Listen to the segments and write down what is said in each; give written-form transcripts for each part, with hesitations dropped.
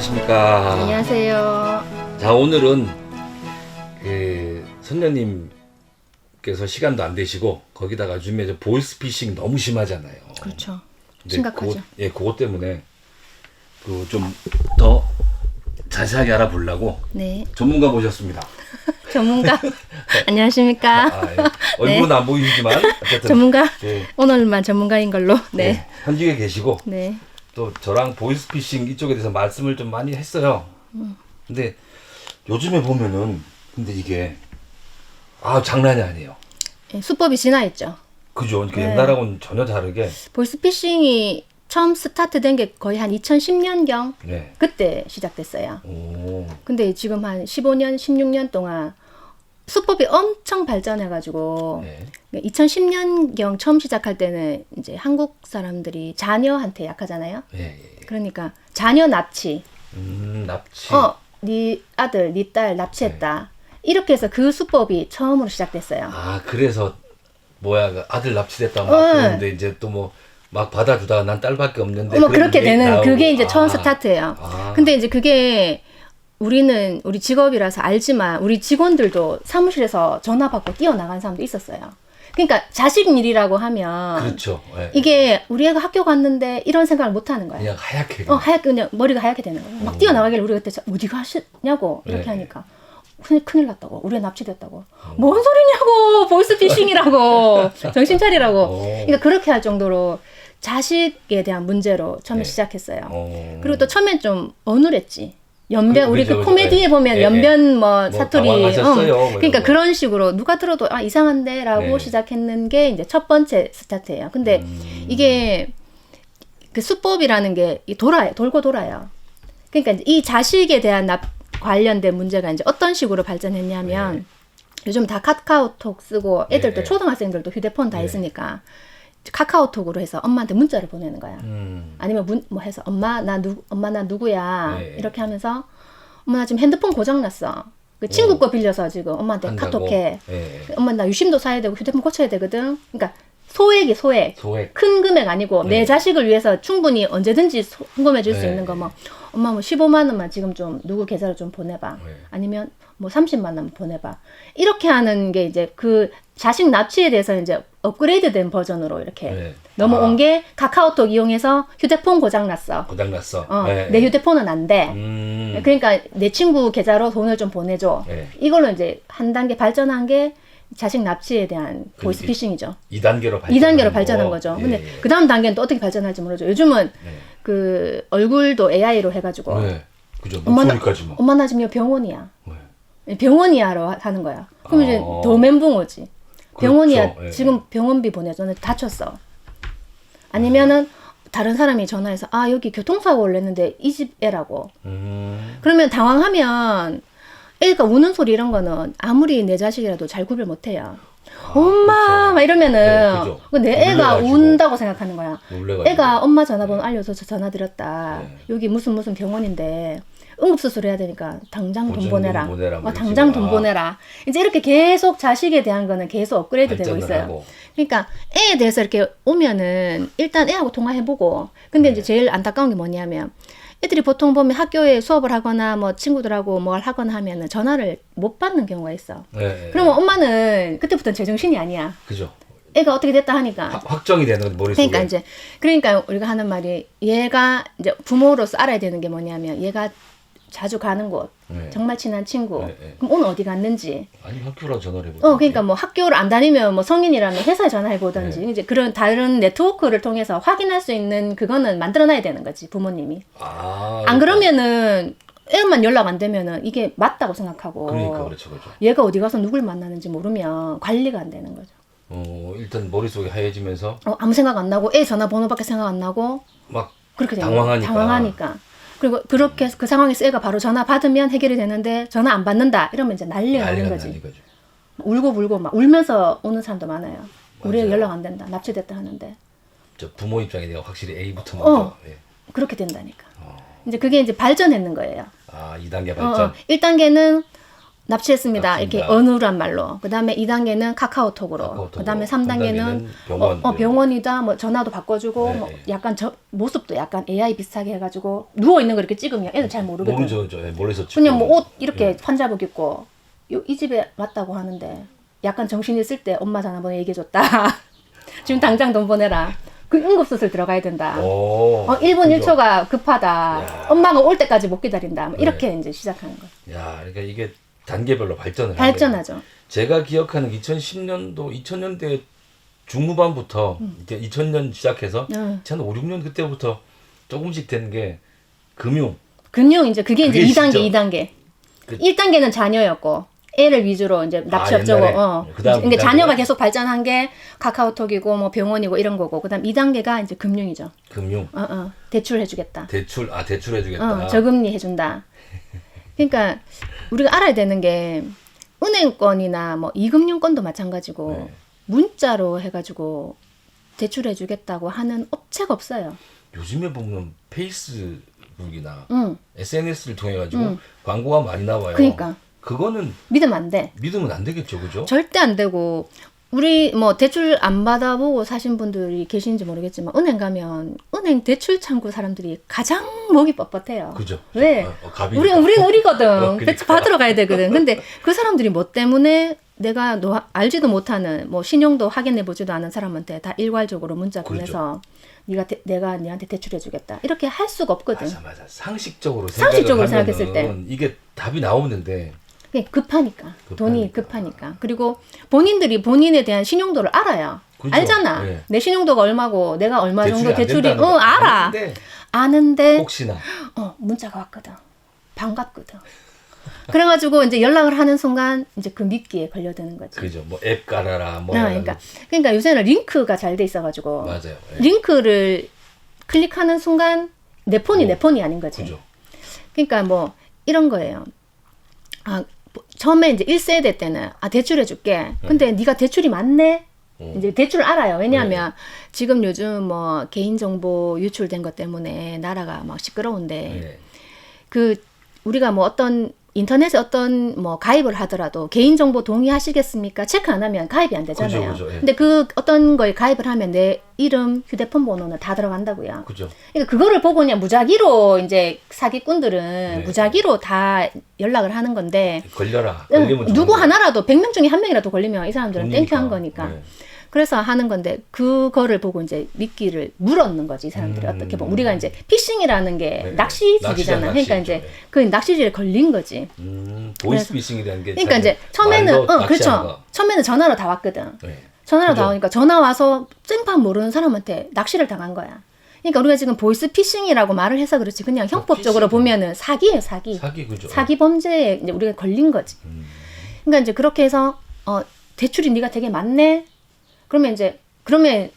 안녕하십니까. 안녕하세요. 자, 오늘은 선녀님께서 시간도 안 되시고 거기다가 요즘에 저 보이스피싱 너무 심하잖아요. 그렇죠. 근데 심각하죠. 그것 때문에 그 좀 더 자세하게 알아보려고 네. 전문가 모셨습니다. 전문가. 안녕하십니까. 예. 얼굴은 안 보이지만 어쨌든 전문가. 예, 오늘만 전문가인 걸로. 네. 예, 현직에 계시고 네. 또 저랑 보이스피싱 이쪽에 대해서 말씀을 좀 많이 했어요. 근데 요즘에 보면은 근데 이게 장난이 아니에요. 네, 수법이 진화했죠. 그죠? 네. 옛날하고는 전혀 다르게. 보이스피싱이 처음 스타트된 게 거의 한 2010년경 네. 그때 시작됐어요. 오. 근데 지금 한 15년, 16년 동안 수법이 엄청 발전해가지고 네. 2010년경 처음 시작할 때는 이제 한국 사람들이 자녀한테 약하잖아요. 예, 예. 그러니까 자녀 납치. 납치. 네 아들, 네 딸 납치했다. 이렇게 해서 그 수법이 처음으로 시작됐어요. 그래서 그 아들 납치됐다 막 응. 그러는데 이제 또 뭐 막 받아주다가 난 딸밖에 없는데 뭐 그런 그렇게 얘기 되는 나오고. 그게 이제 처음 스타트예요. 근데 이제 그게 우리 직업이라서 알지만 우리 직원들도 사무실에서 전화 받고 뛰어나간 사람도 있었어요. 그러니까 자식 일이라고 하면 그렇죠. 예, 이게 우리 애가 학교 갔는데 이런 생각을 못 하는 거야. 그냥 하얗게. 하얗게 그냥 머리가 하얗게 되는 거야. 막 뛰어나가길래 우리가 그때 어디 가시냐고 이렇게 네. 하니까 큰일 났다고. 우리 애 납치됐다고. 뭔 소리냐고. 보이스피싱이라고. 정신 차리라고. 그러니까 그렇게 할 정도로 자식에 대한 문제로 처음에 네. 시작했어요. 그리고 또 처음엔 좀 어눌했지. 연변 우리 그죠, 그 코미디에 네. 보면 네, 연변 뭐 사투리 당황하셨어요, 뭐 그러니까 이런 거. 그런 식으로 누가 들어도 이상한데라고 네. 시작했는 게 이제 첫 번째 스타트예요. 근데 이게 그 수법이라는 게 돌고 돌아요. 그러니까 이제 이 자식에 대한 관련된 문제가 이제 어떤 식으로 발전했냐면 요즘 다 카카오톡 쓰고 애들도 네. 초등학생들도 휴대폰 다 네. 있으니까 카카오톡으로 해서 엄마한테 문자를 보내는 거야. 음. 아니면 뭐 해서 엄마 나 누구야 네. 이렇게 하면서 엄마 나 지금 핸드폰 고장 났어. 그 친구 거 빌려서 지금 엄마한테 한다고? 카톡해. 예. 엄마 나 유심도 사야 되고 휴대폰 고쳐야 되거든. 그러니까 소액. 소액. 큰 금액 아니고 내 자식을 위해서 충분히 언제든지 송금해 줄 수 네. 있는 거 뭐 엄마 뭐 15만 원만 지금 좀 누구 계좌로 좀 보내봐. 네. 아니면 뭐 30만 원 보내봐. 이렇게 하는 게 이제 그 자식 납치에 대해서 이제 업그레이드된 버전으로 이렇게 네. 넘어온 게 카카오톡 이용해서 휴대폰 고장 났어. 고장났어. 내 휴대폰은 안 돼. 그러니까 내 친구 계좌로 돈을 좀 보내줘. 네. 이걸로 이제 한 단계 발전한 게 자식 납치에 대한 보이스피싱이죠. 2단계로 발전한 거죠. 예, 근데 예. 그 다음 단계는 또 어떻게 발전할지 모르죠. 요즘은 네. 그 얼굴도 AI로 해가지고 네. 그죠. 엄마 목소리까지 뭐. 엄마 나 지금 여기 병원이야. 네. 병원이야로 하는 거야. 그럼 이제 더 멘붕 오지. 병원이야. 그렇죠. 예. 지금 병원비 보내줘. 나 다쳤어. 아니면은 다른 사람이 전화해서 여기 교통사고 올렸는데 이 집 애라고. 그러면 당황하면 애가 우는 소리 이런 거는 아무리 내 자식이라도 잘 구별 못해요. 엄마 그렇죠. 막 이러면은 네, 그죠. 내 애가 놀래가지고. 운다고 생각하는 거야. 놀래가지고. 애가 엄마 전화번호 알려줘서 전화 드렸다. 네. 여기 무슨 병원인데 응급수술 해야 되니까 당장 돈 보증금 보내라. 보내라, 뭐 당장 이러지. 돈 보내라. 이제 이렇게 계속 자식에 대한 거는 계속 업그레이드 되고 발전을 있어요. 하고. 그러니까 애에 대해서 이렇게 오면은 일단 애하고 통화해보고. 근데 이제 제일 안타까운 게 뭐냐면 애들이 보통 보면 학교에 수업을 하거나 뭐 친구들하고 뭘 하거나 하면은 전화를 못 받는 경우가 있어. 네. 그러면 엄마는 그때부터는 제정신이 아니야. 그죠. 애가 어떻게 됐다 하니까. 확정이 되는 건 머릿속에. 그러니까 우리가 하는 말이 얘가 이제 부모로서 알아야 되는 게 뭐냐면 얘가 자주 가는 곳, 네. 정말 친한 친구. 네. 그럼 오늘 어디 갔는지. 아니 학교로 전화를 해보고. 그러니까 뭐 학교를 안 다니면 뭐 성인이라면 회사에 전화해 보든지 네. 이제 그런 다른 네트워크를 통해서 확인할 수 있는 그거는 만들어놔야 되는 거지 부모님이. 안 그러면은 애만 연락 안 되면은 이게 맞다고 생각하고. 그러니까 그렇죠. 얘가 어디 가서 누굴 만나는지 모르면 관리가 안 되는 거죠. 일단 머릿속에 하얘지면서 아무 생각 안 나고 애 전화번호밖에 생각 안 나고 막 그렇게 당황하니까. 그리고 그렇게 그 상황에서 애가 바로 전화 받으면 해결이 되는데 전화 안 받는다 이러면 이제 난리가 나는 거지. 울고 불고 막 울면서 오는 사람도 많아요. 우리 애 연락 안 된다. 납치됐다 하는데. 저 부모 입장에 내가 확실히 A부터 먼저. 예. 그렇게 된다니까. 이제 그게 이제 발전했는 거예요. 2단계 발전. 1단계는 납치했습니다. 이렇게 어눌한 말로. 그 다음에 2단계는 카카오톡으로. 그 다음에 3단계는 병원이다. 뭐 전화도 바꿔주고, 네. 뭐 약간 모습도 약간 AI 비슷하게 해가지고, 누워있는 거 이렇게 찍으면 애들 잘 모르거든. 모르죠. 몰래서 찍고. 그냥 뭐 옷 이렇게 환자복 입고, 이 집에 왔다고 하는데, 약간 정신 있을 때 엄마 전화번호 얘기해줬다. 지금 당장 돈 보내라. 그 응급수술 들어가야 된다. 1분 1초가 급하다. 야. 엄마가 올 때까지 못 기다린다. 뭐 이렇게 이제 시작하는 거예요. 야, 그러니까 이게 단계별로 발전을 발전하죠. 하네요. 제가 기억하는 2010년도, 2000년대 중후반부터 이제 2000년 시작해서 2005, 6년 그때부터 조금씩 된 게 금융 이제 그게 이제 2단계, 2단계. 1단계는 자녀였고 애를 위주로 이제 납치 업적고 그러니까 자녀가 계속 발전한 게 카카오톡이고 뭐 병원이고 이런 거고 그다음 2단계가 이제 금융이죠. 금융. 대출해 주겠다. 대출해 주겠다. 저금리 해 준다. 그러니까 우리가 알아야 되는 게 은행권이나 뭐 이금융권도 마찬가지고 네. 문자로 해 가지고 대출해 주겠다고 하는 업체가 없어요. 요즘에 보면 페이스북이나 SNS를 통해 가지고 광고가 많이 나와요. 그러니까 그거는 믿으면 안 돼. 믿으면 안 되겠죠, 그죠? 절대 안 되고 우리 뭐 대출 안 받아보고 사신 분들이 계신지 모르겠지만 은행 가면 은행 대출 창구 사람들이 가장 목이 뻣뻣해요. 그죠? 왜? 갑이니까. 우리는 우리거든. 그러니까. 대출 받으러 가야 되거든. 근데 그 사람들이 뭐 때문에 내가 알지도 못하는 뭐 신용도 확인해 보지도 않은 사람한테 다 일괄적으로 문자 보내서 내가 니한테 대출해 주겠다. 이렇게 할 수가 없거든. 맞아. 상식적으로 생각했을 때 이게 답이 나오는데 급하니까. 돈이 급하니까. 그리고 본인들이 본인에 대한 신용도를 알아요. 그렇죠. 알잖아. 네. 내 신용도가 얼마고 내가 얼마 정도 대출이 알아. 아는데 혹시나 문자가 왔거든. 반갑거든. 그래가지고 이제 연락을 하는 순간 이제 그 미끼에 걸려드는 거지. 그죠. 뭐 앱 깔아라. 뭐 그러니까 요새는 링크가 잘 돼 있어가지고 맞아요. 링크를 클릭하는 순간 내 폰이 내 폰이 아닌 거지. 그죠. 그러니까 뭐 이런 거예요. 처음에 이제 1세대 때는 대출해 줄게. 근데 네가 대출이 많네. 이제 대출을 알아요. 왜냐하면 지금 요즘 뭐 개인정보 유출된 것 때문에 나라가 막 시끄러운데 우리가 뭐 어떤 인터넷에 어떤 뭐 가입을 하더라도 개인정보 동의하시겠습니까? 체크 안 하면 가입이 안 되잖아요. 그죠. 근데 그 어떤 거에 가입을 하면 내 이름, 휴대폰 번호는 다 들어간다고요. 그죠. 그러니까 그거를 보고 그냥 무작위로 이제 사기꾼들은 무작위로 다 연락을 하는 건데 걸리면 누구 하나라도 100명 중에 1명이라도 걸리면 이 사람들은 땡큐한 거니까. 그래서 하는 건데 그거를 보고 이제 미끼를 물었는 거지 이 사람들이. 어떻게 보면 우리가 이제 피싱이라는 게 낚시질이잖아. 그러니까 이제 그 낚시질에 걸린 거지. 보이스피싱이라는 게 그러니까 이제 처음에는 그렇죠. 처음에는 전화로 다 왔거든. 전화로 다 오니까 전화 와서 생판 모르는 사람한테 낚시를 당한 거야. 그러니까 우리가 지금 보이스피싱이라고 말을 해서 그렇지 그냥 형법적으로 보면은 사기예요, 사기. 그죠. 사기 범죄에 이제 우리가 걸린 거지. 그러니까 이제 그렇게 해서 대출이 네가 되게 많네. 그러면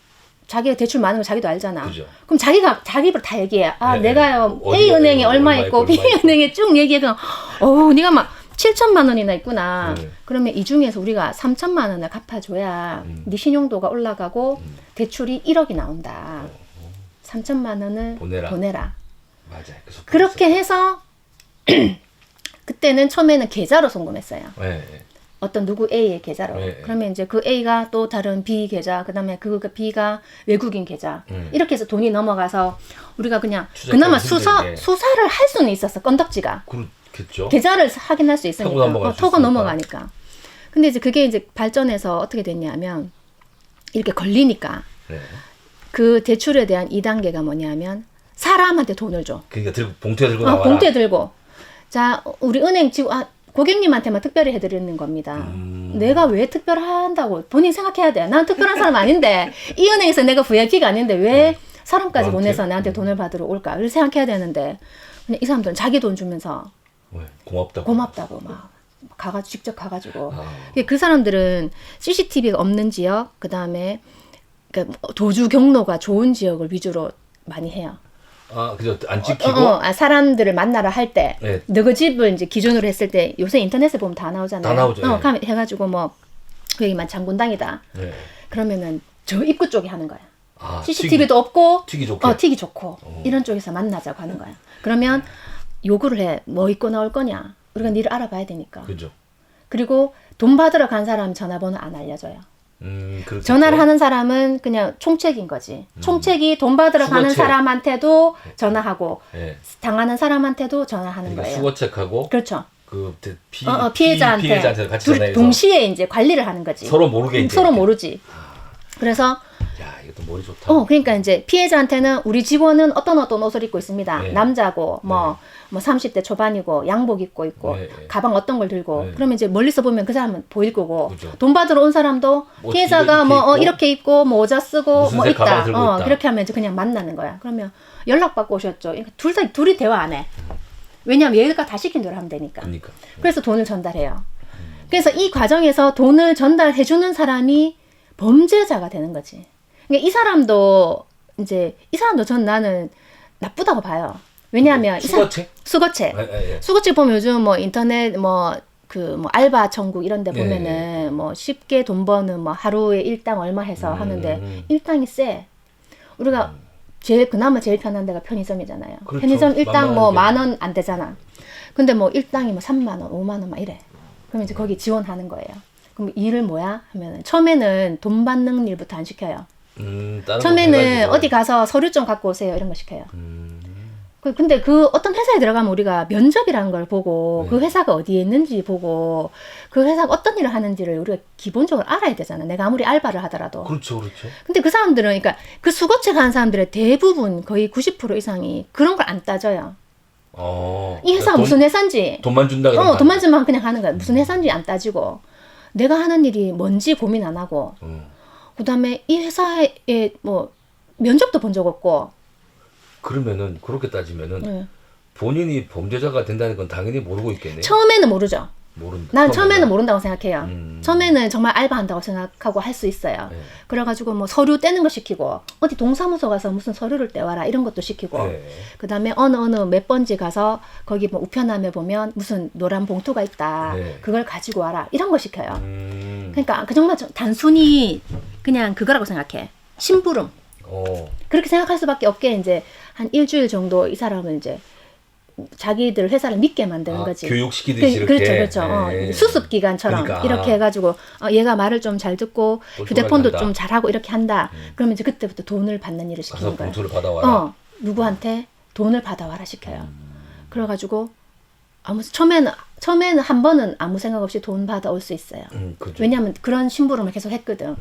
자기가 대출 많은 거 자기도 알잖아. 그죠. 그럼 자기가 자기 입으로 다 얘기해. 내가요 A 은행에 얼마 있고 B 은행에 쭉 얘기해. 그럼 네가 막 7천만 원이나 있구나. 그러면 이 중에서 우리가 3천만 원을 갚아줘야 네 신용도가 올라가고 대출이 1억이 나온다. 3천만 원을 보내라. 맞아요. 그렇게 해서 그때는 처음에는 계좌로 송금했어요. 어떤 누구 A의 계좌로. 그러면 이제 그 A가 또 다른 B 계좌, 그다음에 그 B가 외국인 계좌. 이렇게 해서 돈이 넘어가서 우리가 그냥 그나마 수사를 할 수는 있었어. 건덕지가. 그렇겠죠. 계좌를 확인할 수 있으니까. 터고 넘어가니까. 근데 이제 그게 이제 발전해서 어떻게 됐냐면 이렇게 걸리니까 그 대출에 대한 2단계가 뭐냐면 사람한테 돈을 줘. 그러니까 봉투에 들고 나와라. 봉투에 들고. 자, 우리 은행 지금 고객님한테만 특별히 해드리는 겁니다. 내가 왜 특별한다고 본인 생각해야 돼. 난 특별한 사람 아닌데 이 은행에서 내가 VIP가 아닌데 왜 사람까지 보내서 나한테 돈을 받으러 올까? 이렇게 생각해야 되는데 그냥 이 사람들은 자기 돈 주면서 고맙다고 막 직접 가가지고 그 사람들은 CCTV가 없는 지역 그다음에 도주 경로가 좋은 지역을 위주로 많이 해요. 그죠. 안 찍히고 사람들을 만나러 할 때 너그 집을 이제 기준으로 했을 때 요새 인터넷에 보면 다 나오잖아요. 다 나오죠. 해가지고 뭐 여기만 장군당이다. 그러면은 저 입구 쪽에 하는 거야. CCTV도 없고 튀기 좋고 이런 쪽에서 만나자고 하는 거야. 그러면 요구를 해. 뭐 입고 나올 거냐? 우리가 니를 알아봐야 되니까. 그죠. 그리고 돈 받으러 간 사람 전화번호 안 알려줘요. 그렇겠죠. 전화를 하는 사람은 그냥 총책인 거지. 총책이 돈 받으러 가는 수거책. 사람한테도 전화하고 예. 당하는 사람한테도 전화하는 그러니까 거예요. 수거책하고 그렇죠. 그 피해자한테 같이 둘이 전화해서 동시에 이제 관리를 하는 거지. 서로 모르게 이제 서로 이렇게. 모르지. 그래서 야, 이것도 머리 좋다. 그러니까 이제 피해자한테는 우리 직원은 어떤 옷을 입고 있습니다. 네. 남자고 뭐 30대 초반이고 양복 입고 있고 네. 가방 어떤 걸 들고 네. 그러면 이제 멀리서 보면 그 사람은 보일 거고 그죠. 돈 받으러 온 사람도 뭐 피해자가 이렇게 뭐 입고, 이렇게 입고 뭐 모자 쓰고 무슨 뭐 색 가방 있다. 들고 있다. 그렇게 하면 이제 그냥 만나는 거야. 그러면 연락 받고 오셨죠. 그러니까 둘이 대화 안 해. 왜냐하면 얘가 다 시킨 대로 하면 되니까. 그러니까. 그래서 돈을 전달해요. 그래서 이 과정에서 돈을 전달해 주는 사람이 범죄자가 되는 거지. 그러니까 이 사람도 전 나는 나쁘다고 봐요. 왜냐하면 수거책? 수거책. 예. 수거책 보면 요즘 뭐 인터넷 알바 천국 이런 데 네. 보면은 뭐 쉽게 돈 버는 뭐 하루에 일당 얼마 해서 하는데 일당이 세. 우리가 그나마 제일 편한 데가 편의점이잖아요. 그렇죠. 편의점 일당 뭐 만만하게. 10,000원 안 되잖아. 근데 뭐 일당이 뭐 3만 원, 5만 원 막 이래. 그러면 이제 거기 지원하는 거예요. 그럼 일을 뭐야? 하면은 처음에는 돈 받는 일부터 안 시켜요. 다른 거 처음에는 해가지고. 어디 가서 서류 좀 갖고 오세요 이런 거 시켜요. 음, 근데 그 어떤 회사에 들어가면 우리가 면접이라는 걸 보고 네. 그 회사가 어디에 있는지 보고 그 회사가 어떤 일을 하는지를 우리가 기본적으로 알아야 되잖아. 내가 아무리 알바를 하더라도. 그렇죠. 근데 그 사람들은 그러니까 그 수거책 하는 사람들의 대부분 거의 90% 이상이 그런 걸 안 따져요. 이 회사가 무슨 회사인지. 돈만 준다 그러면 돈만 주면 그냥 하는 거야. 무슨 회사인지 안 따지고 내가 하는 일이 뭔지 고민 안 하고 그다음에 이 회사에 뭐 면접도 본 적 없고 그러면은 그렇게 따지면은 네. 본인이 범죄자가 된다는 건 당연히 모르고 있겠네. 처음에는 모르죠. 모른다. 난 처음에는 모른다고 생각해요. 음. 처음에는 정말 알바한다고 생각하고 할 수 있어요. 네. 그래가지고 뭐 서류 떼는 거 시키고 어디 동사무소 가서 무슨 서류를 떼와라 이런 것도 시키고 네. 그다음에 어느 몇 번지 가서 거기 뭐 우편함에 보면 무슨 노란 봉투가 있다. 네. 그걸 가지고 와라 이런 거 시켜요. 음. 그러니까 그 정말 단순히 그냥 그거라고 생각해. 심부름. 그렇게 생각할 수밖에 없게 이제 한 일주일 정도 이 사람은 이제 자기들 회사를 믿게 만드는 거지. 교육시키듯이 이렇게. 그렇죠. 네. 수습 기간처럼 그러니까. 이렇게 해가지고 얘가 말을 좀 잘 듣고 휴대폰도 한다. 좀 잘하고 이렇게 한다. 그러면 이제 그때부터 돈을 받는 일을 시키는 가서 거야. 봉투를 받아와라. 누구한테 돈을 받아와라 시켜요. 그래가지고 처음에는 한 번은 아무 생각 없이 돈 받아올 수 있어요. 그죠. 왜냐하면 그런 심부름을 계속 했거든.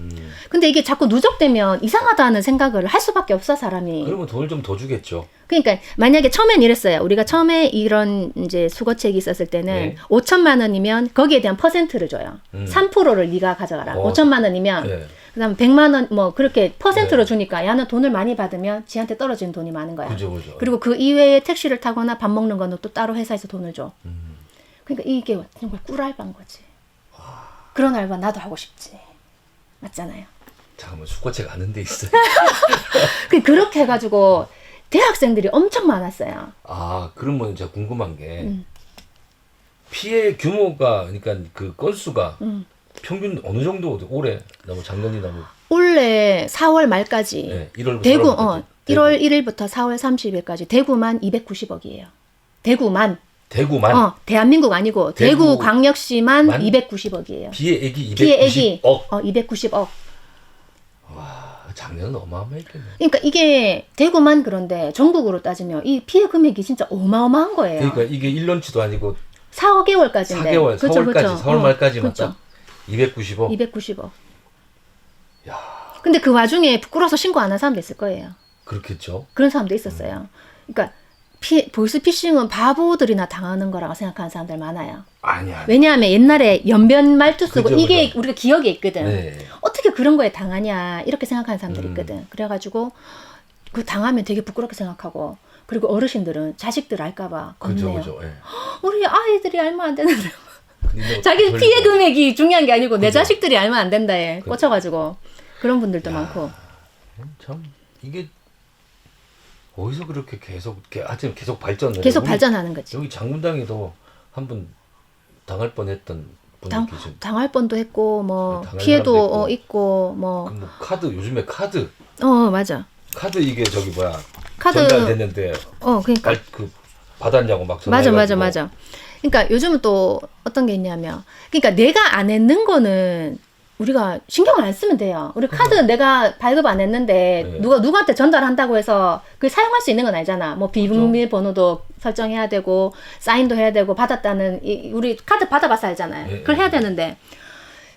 근데 이게 자꾸 누적되면 이상하다는 생각을 할 수밖에 없어 사람이. 그러면 돈을 좀 더 주겠죠. 그러니까 만약에 처음엔 이랬어요. 우리가 처음에 이런 이제 수거책이 있었을 때는 네. 5천만 원이면 거기에 대한 퍼센트를 줘요. 3%를 네가 가져가라. 5천만 원이면 네. 그다음 100만 원 뭐 그렇게 퍼센트로 네. 주니까 야는 돈을 많이 받으면 지한테 떨어지는 돈이 많은 거야. 그죠. 그리고 그 이외에 택시를 타거나 밥 먹는 거는 또 따로 회사에서 돈을 줘. 그러니까 이게 정말 꿀알바인 거지. 그런 알바 나도 하고 싶지. 맞잖아요. 잠깐만 수거책 아는 데 있어요. 그렇게 해가지고 대학생들이 엄청 많았어요. 그러면 제가 궁금한 게 피해 규모가 그러니까 그 건수가 평균 어느 정도 올해 너무 작년이 너무 올해 4월 말까지 네, 1월부터 대구 1월 1일부터 4월 30일까지 대구만 290억이에요. 대구만. 대한민국 아니고 대구 광역시만 290억이에요. 피해액이 290억. 피해액이 290억. 와, 작년은 어마어마했겠네. 그러니까 이게 대구만 그런데 전국으로 따지면 이 피해 금액이 진짜 어마어마한 거예요. 그러니까 이게 1년치도 아니고 4개월까지인데. 4개월, 4월까지, 4월 말까지만 그렇죠. 딱 290억. 290억. 야, 근데 그 와중에 부끄러워서 신고 안 한 사람도 있을 거예요. 그렇겠죠. 그런 사람도 있었어요. 그러니까 보이스피싱은 바보들이나 당하는 거라고 생각하는 사람들 많아요. 아니야. 왜냐하면 옛날에 연변 말투 쓰고 그죠, 이게 그죠. 우리가 기억에 있거든. 네. 어떻게 그런 거에 당하냐 이렇게 생각하는 사람들이 있거든. 그래가지고 그 당하면 되게 부끄럽게 생각하고 그리고 어르신들은 자식들 알까봐 겁내요. 그죠. 예. 우리 아이들이 알면 안 되는데 근데 자기 뭐 피해 금액이 중요한 게 아니고 내 그죠. 자식들이 알면 안 된다에 그죠. 꽂혀가지고 그런 분들도 야. 많고. 참 이게 어디서 그렇게 하여튼 계속 발전을 계속 우리 발전하는 거지. 여기 장문당에도 한 분 당할 뻔했던 분들 계신. 당할 뻔도 했고 뭐 당할 피해도 사람도 있고. 있고 뭐 뭐 카드 요즘에 카드 맞아. 이게 카드 전달됐는데 그러니까 그 받았냐고 막 전화해가지고. 맞아. 그러니까 요즘은 또 어떤 게 있냐면, 그러니까 내가 안 했는 거는 우리가 신경 안 쓰면 돼요. 우리 카드는 내가 발급 안 했는데 네. 누구한테 전달한다고 해서 그걸 사용할 수 있는 건 아니잖아. 뭐 비밀번호도 설정해야 되고 사인도 해야 되고 받았다는 우리 카드 받아봐서 알잖아요. 네. 그걸 해야 되는데,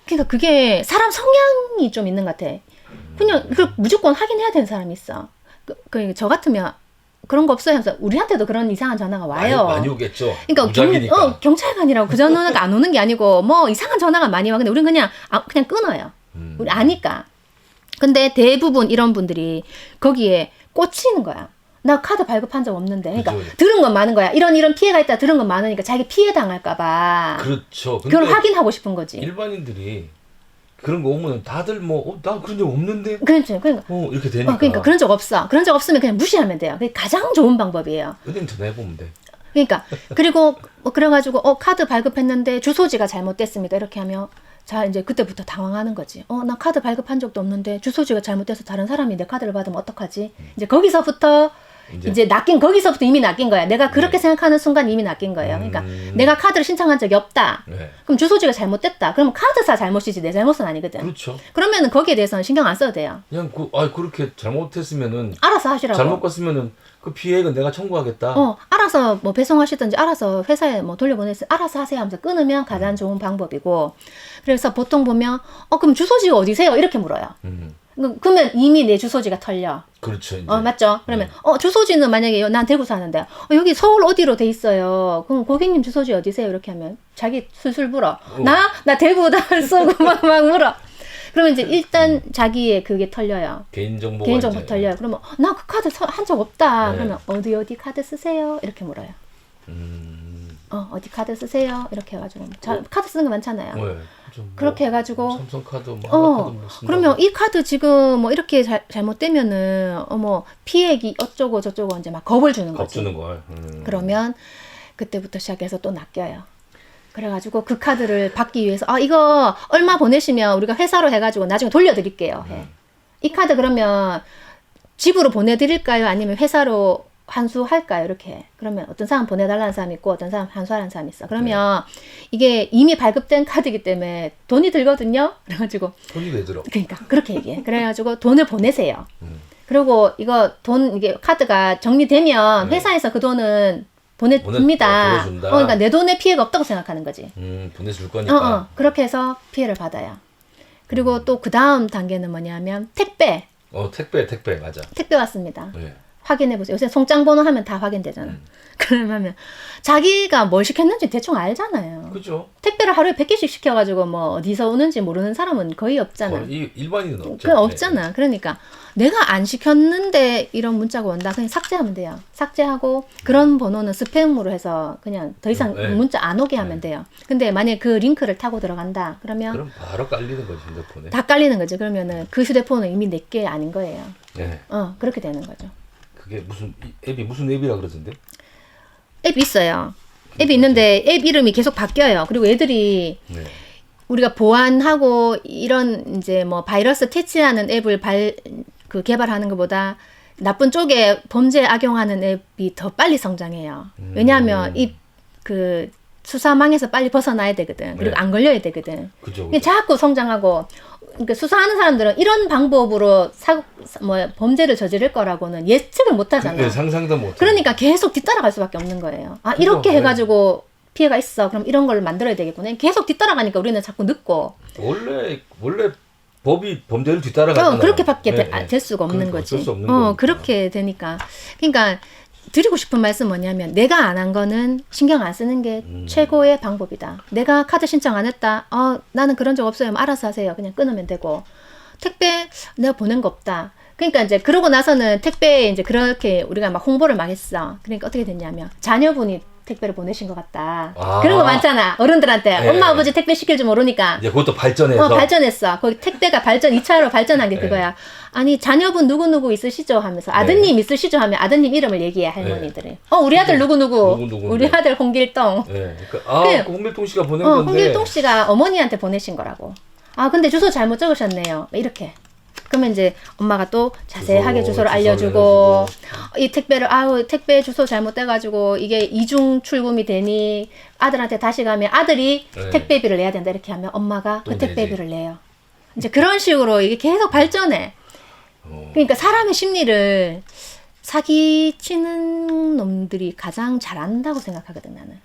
그러니까 그게 사람 성향이 좀 있는 것 같아. 그냥 그걸 무조건 확인해야 되는 사람이 있어. 저 같으면 그런 거 없어요. 하면서 우리한테도 그런 이상한 전화가 와요. 많이 오겠죠. 그러니까 무작위니까. 경찰관이라고 그 전화가 안 오는 게 아니고 뭐 이상한 전화가 많이 와. 근데 우리는 그냥 끊어요. 우리 아니까. 근데 대부분 이런 분들이 거기에 꽂히는 거야. 나 카드 발급한 적 없는데. 그러니까 그죠. 들은 건 많은 거야. 이런 피해가 있다 들은 건 많으니까 자기 피해 당할까 봐. 그렇죠. 근데 그걸 확인하고 싶은 거지. 일반인들이 그런 거 오면 다들 뭐 나 그런 적 없는데. 그렇죠. 그러니까 이렇게 되니까. 그러니까 그런 적 없어. 그런 적 없으면 그냥 무시하면 돼요. 그게 가장 좋은 방법이에요. 은행 전화해 보면 돼. 그러니까 그리고 그래가지고 카드 발급했는데 주소지가 잘못됐습니다. 이렇게 하면 자 이제 그때부터 당황하는 거지. 나 카드 발급한 적도 없는데 주소지가 잘못돼서 다른 사람이 내 카드를 받으면 어떡하지? 이제 거기서부터 이제 거기서부터 이미 낚인 거야. 내가 그렇게 생각하는 순간 이미 낚인 거예요. 그러니까 내가 카드를 신청한 적이 없다. 네. 그럼 주소지가 잘못됐다. 그러면 카드사 잘못이지 내 잘못은 아니거든. 그렇죠. 그러면은 거기에 대해서는 신경 안 써도 돼요. 그냥 그렇게 잘못했으면은 알아서 하시라고. 잘못 갔으면은 그 피해액은 내가 청구하겠다. 알아서 뭐 배송하시든지 알아서 회사에 뭐 돌려보내서 알아서 하세요 하면서 끊으면 가장 좋은 방법이고. 그래서 보통 보면 그럼 주소지가 어디세요? 이렇게 물어요. 그러면 이미 내 주소지가 털려. 그렇죠. 이제. 맞죠? 그러면 주소지는 만약에 난 대구 사는데 여기 서울 어디로 돼 있어요? 그럼 고객님 주소지 어디세요? 이렇게 하면 자기 술술 불어. 나 대구다 쓰고 막 물어. 그러면 이제 일단 자기의 그게 털려요. 개인정보 털려요. 그러면 나 그 카드 한 적 없다. 네. 그러면 어디 카드 쓰세요? 이렇게 물어요. 어디 카드 쓰세요? 이렇게 해가지고 카드 쓰는 거 많잖아요. 네. 그렇게 해가지고 삼성카드 뭐 하나카드 뭐 쓴다고. 그러면 이 카드 지금 뭐 이렇게 잘못되면은 뭐 피해액이 어쩌고 저쩌고 이제 막 겁을 주는 거지. 겁주는 걸. 그러면 그때부터 시작해서 또 낚여요. 그래가지고 그 카드를 받기 위해서 이거 얼마 보내시면 우리가 회사로 해가지고 나중에 돌려드릴게요. 이 카드 그러면 집으로 보내드릴까요? 아니면 회사로 환수할까요? 이렇게. 그러면 어떤 사람 보내달라는 사람이 있고 어떤 사람 환수하라는 사람이 있어. 그러면 이게 이미 발급된 카드이기 때문에 돈이 들거든요. 그래가지고 돈이 왜 들어? 그러니까 그렇게 얘기해. 그래가지고 돈을 보내세요. 그리고 이게 카드가 정리되면 회사에서 그 돈은 보내줍니다. 보내준다. 그러니까 내 돈에 피해가 없다고 생각하는 거지. 보내줄 거니까. 그렇게 해서 피해를 받아요. 그리고 또 그 다음 단계는 뭐냐면 택배. 택배 맞아. 택배 왔습니다. 네. 확인해보세요. 요새 송장번호 하면 다 확인되잖아. 그러면 자기가 뭘 시켰는지 대충 알잖아요. 그죠. 택배를 하루에 100개씩 시켜가지고 뭐 어디서 오는지 모르는 사람은 거의 없잖아. 일반인은 없죠. 그 없잖아. 그러니까 내가 안 시켰는데 이런 문자가 온다. 그냥 삭제하면 돼요. 삭제하고 그런 번호는 스팸으로 해서 그냥 더 이상 문자 안 오게 하면 돼요. 근데 만약에 그 링크를 타고 들어간다. 그럼 바로 깔리는 거지 핸드폰에. 다 깔리는 거죠. 그러면은 그 휴대폰은 이미 내게 아닌 거예요. 네. 그렇게 되는 거죠. 그게 무슨 앱이라 그러던데? 앱이 있어요. 앱이 있는데 앱 이름이 계속 바뀌어요. 그리고 애들이 우리가 보안하고 이런 이제 뭐 바이러스 퇴치하는 앱을 개발하는 것보다 나쁜 쪽에 범죄 악용하는 앱이 더 빨리 성장해요. 왜냐하면 그 수사망에서 빨리 벗어나야 되거든. 그리고 안 걸려야 되거든. 그죠. 자꾸 성장하고 그러니까 수사하는 사람들은 이런 방법으로 범죄를 저지를 거라고는 예측을 못 하잖아. 상상도 못. 그러니까 계속 뒤따라갈 수밖에 없는 거예요. 이렇게 해가지고 피해가 있어. 그럼 이런 걸 만들어야 되겠구나. 계속 뒤따라가니까 우리는 자꾸 늦고. 원래 법이 범죄를 뒤따라가잖아요. 그렇게밖에 될 수가 없는 거지. 어쩔 수 없는 거니까. 그렇게 되니까. 그러니까 드리고 싶은 말씀 뭐냐면 내가 안 한 거는 신경 안 쓰는 게 최고의 방법이다. 내가 카드 신청 안 했다. 나는 그런 적 없어요. 알아서 하세요. 그냥 끊으면 되고. 택배 내가 보낸 거 없다. 그러니까 이제 그러고 나서는 택배에 이제 그렇게 우리가 막 홍보를 막 했어. 그러니까 어떻게 됐냐면 자녀분이 택배를 보내신 것 같다. 그런 거 많잖아. 어른들한테. 엄마 아버지 택배 시킬 줄 모르니까. 이제 그것도 발전해서. 발전했어. 거기 택배가 2차로 발전한 게 그거야. 아니 자녀분 누구누구 있으시죠? 하면서 아드님 있으시죠? 하면 아드님 이름을 얘기해 할머니들이. 우리 아들 누구누구. 우리 아들 홍길동. 그러니까, 홍길동 씨가 보낸 건데. 홍길동 씨가 어머니한테 보내신 거라고. 근데 주소 잘못 적으셨네요. 이렇게. 그러면 이제 엄마가 또 자세하게 주소를 주소를 알려주고 알려주고. 이 택배를 택배 주소 잘못돼가지고 이게 이중 출금이 되니 아들한테 다시 가면 아들이 네. 택배비를 내야 된다 이렇게 하면 엄마가 또 그 택배비를 내요. 이제 그런 식으로 이게 계속 발전해. 어. 그러니까 사람의 심리를 사기치는 놈들이 가장 잘한다고 생각하거든 나는.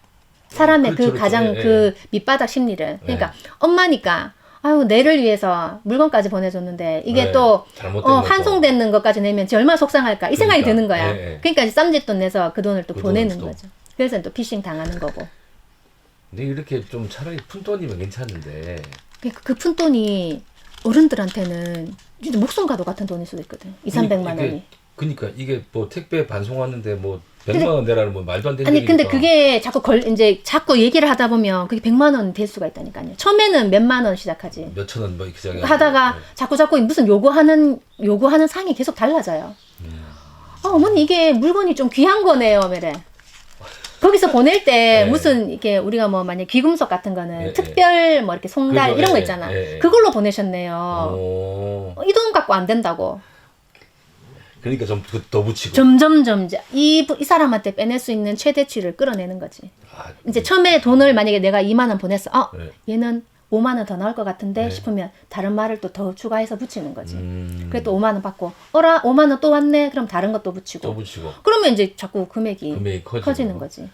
사람의 그렇죠, 그 가장 그렇죠. 예, 그 밑바닥 심리를. 그러니까 엄마니까 아유 내를 위해서 물건까지 보내줬는데 이게 네, 또 잘못된 것도. 환송되는 것까지 내면 쟤 얼마나 속상할까 이 생각이 그러니까, 드는 거야. 예, 예. 그러니까 이제 쌈짓돈 내서 그 돈을 또 그 보내는 돈을 또. 거죠. 그래서 또 피싱 당하는 거고. 근데 이렇게 좀 차라리 푼돈이면 괜찮은데. 그 푼돈이 어른들한테는 진짜 목숨과도 같은 돈일 수도 있거든. 200~300만 원이. 그러니까 이게 뭐 택배 반송하는데 뭐 100만 원 내라는 뭐 말도 안 되는 아니 얘기니까. 근데 그게 자꾸 얘기를 하다 보면 그게 100만 원 될 수가 있다니까요. 처음에는 몇만 원 시작하지. 몇천 원 뭐 이렇게 시작해 하다가 자꾸 무슨 요구하는 상이 계속 달라져요. 어머니 이게 물건이 좀 귀한 거네요, 이래. 거기서 보낼 때 네. 무슨 이게 우리가 뭐 만약 귀금속 같은 거는 네, 특별 뭐 이렇게 송달 그죠, 이런 거 네, 있잖아. 네. 그걸로 보내셨네요. 오. 이 돈 갖고 안 된다고. 그러니까 좀 더 붙이고. 점점 이제 이 사람한테 빼낼 수 있는 최대치를 끌어내는 거지. 아, 이제 처음에 돈을 만약에 내가 2만 원 보냈어. 네. 얘는 5만 원 더 나올 것 같은데 네. 싶으면 다른 말을 또 더 추가해서 붙이는 거지. 음. 그래 또 5만 원 받고 5만 원 또 왔네. 그럼 다른 것도 붙이고. 또 붙이고. 그러면 이제 자꾸 금액이 금액이 커지는 거지.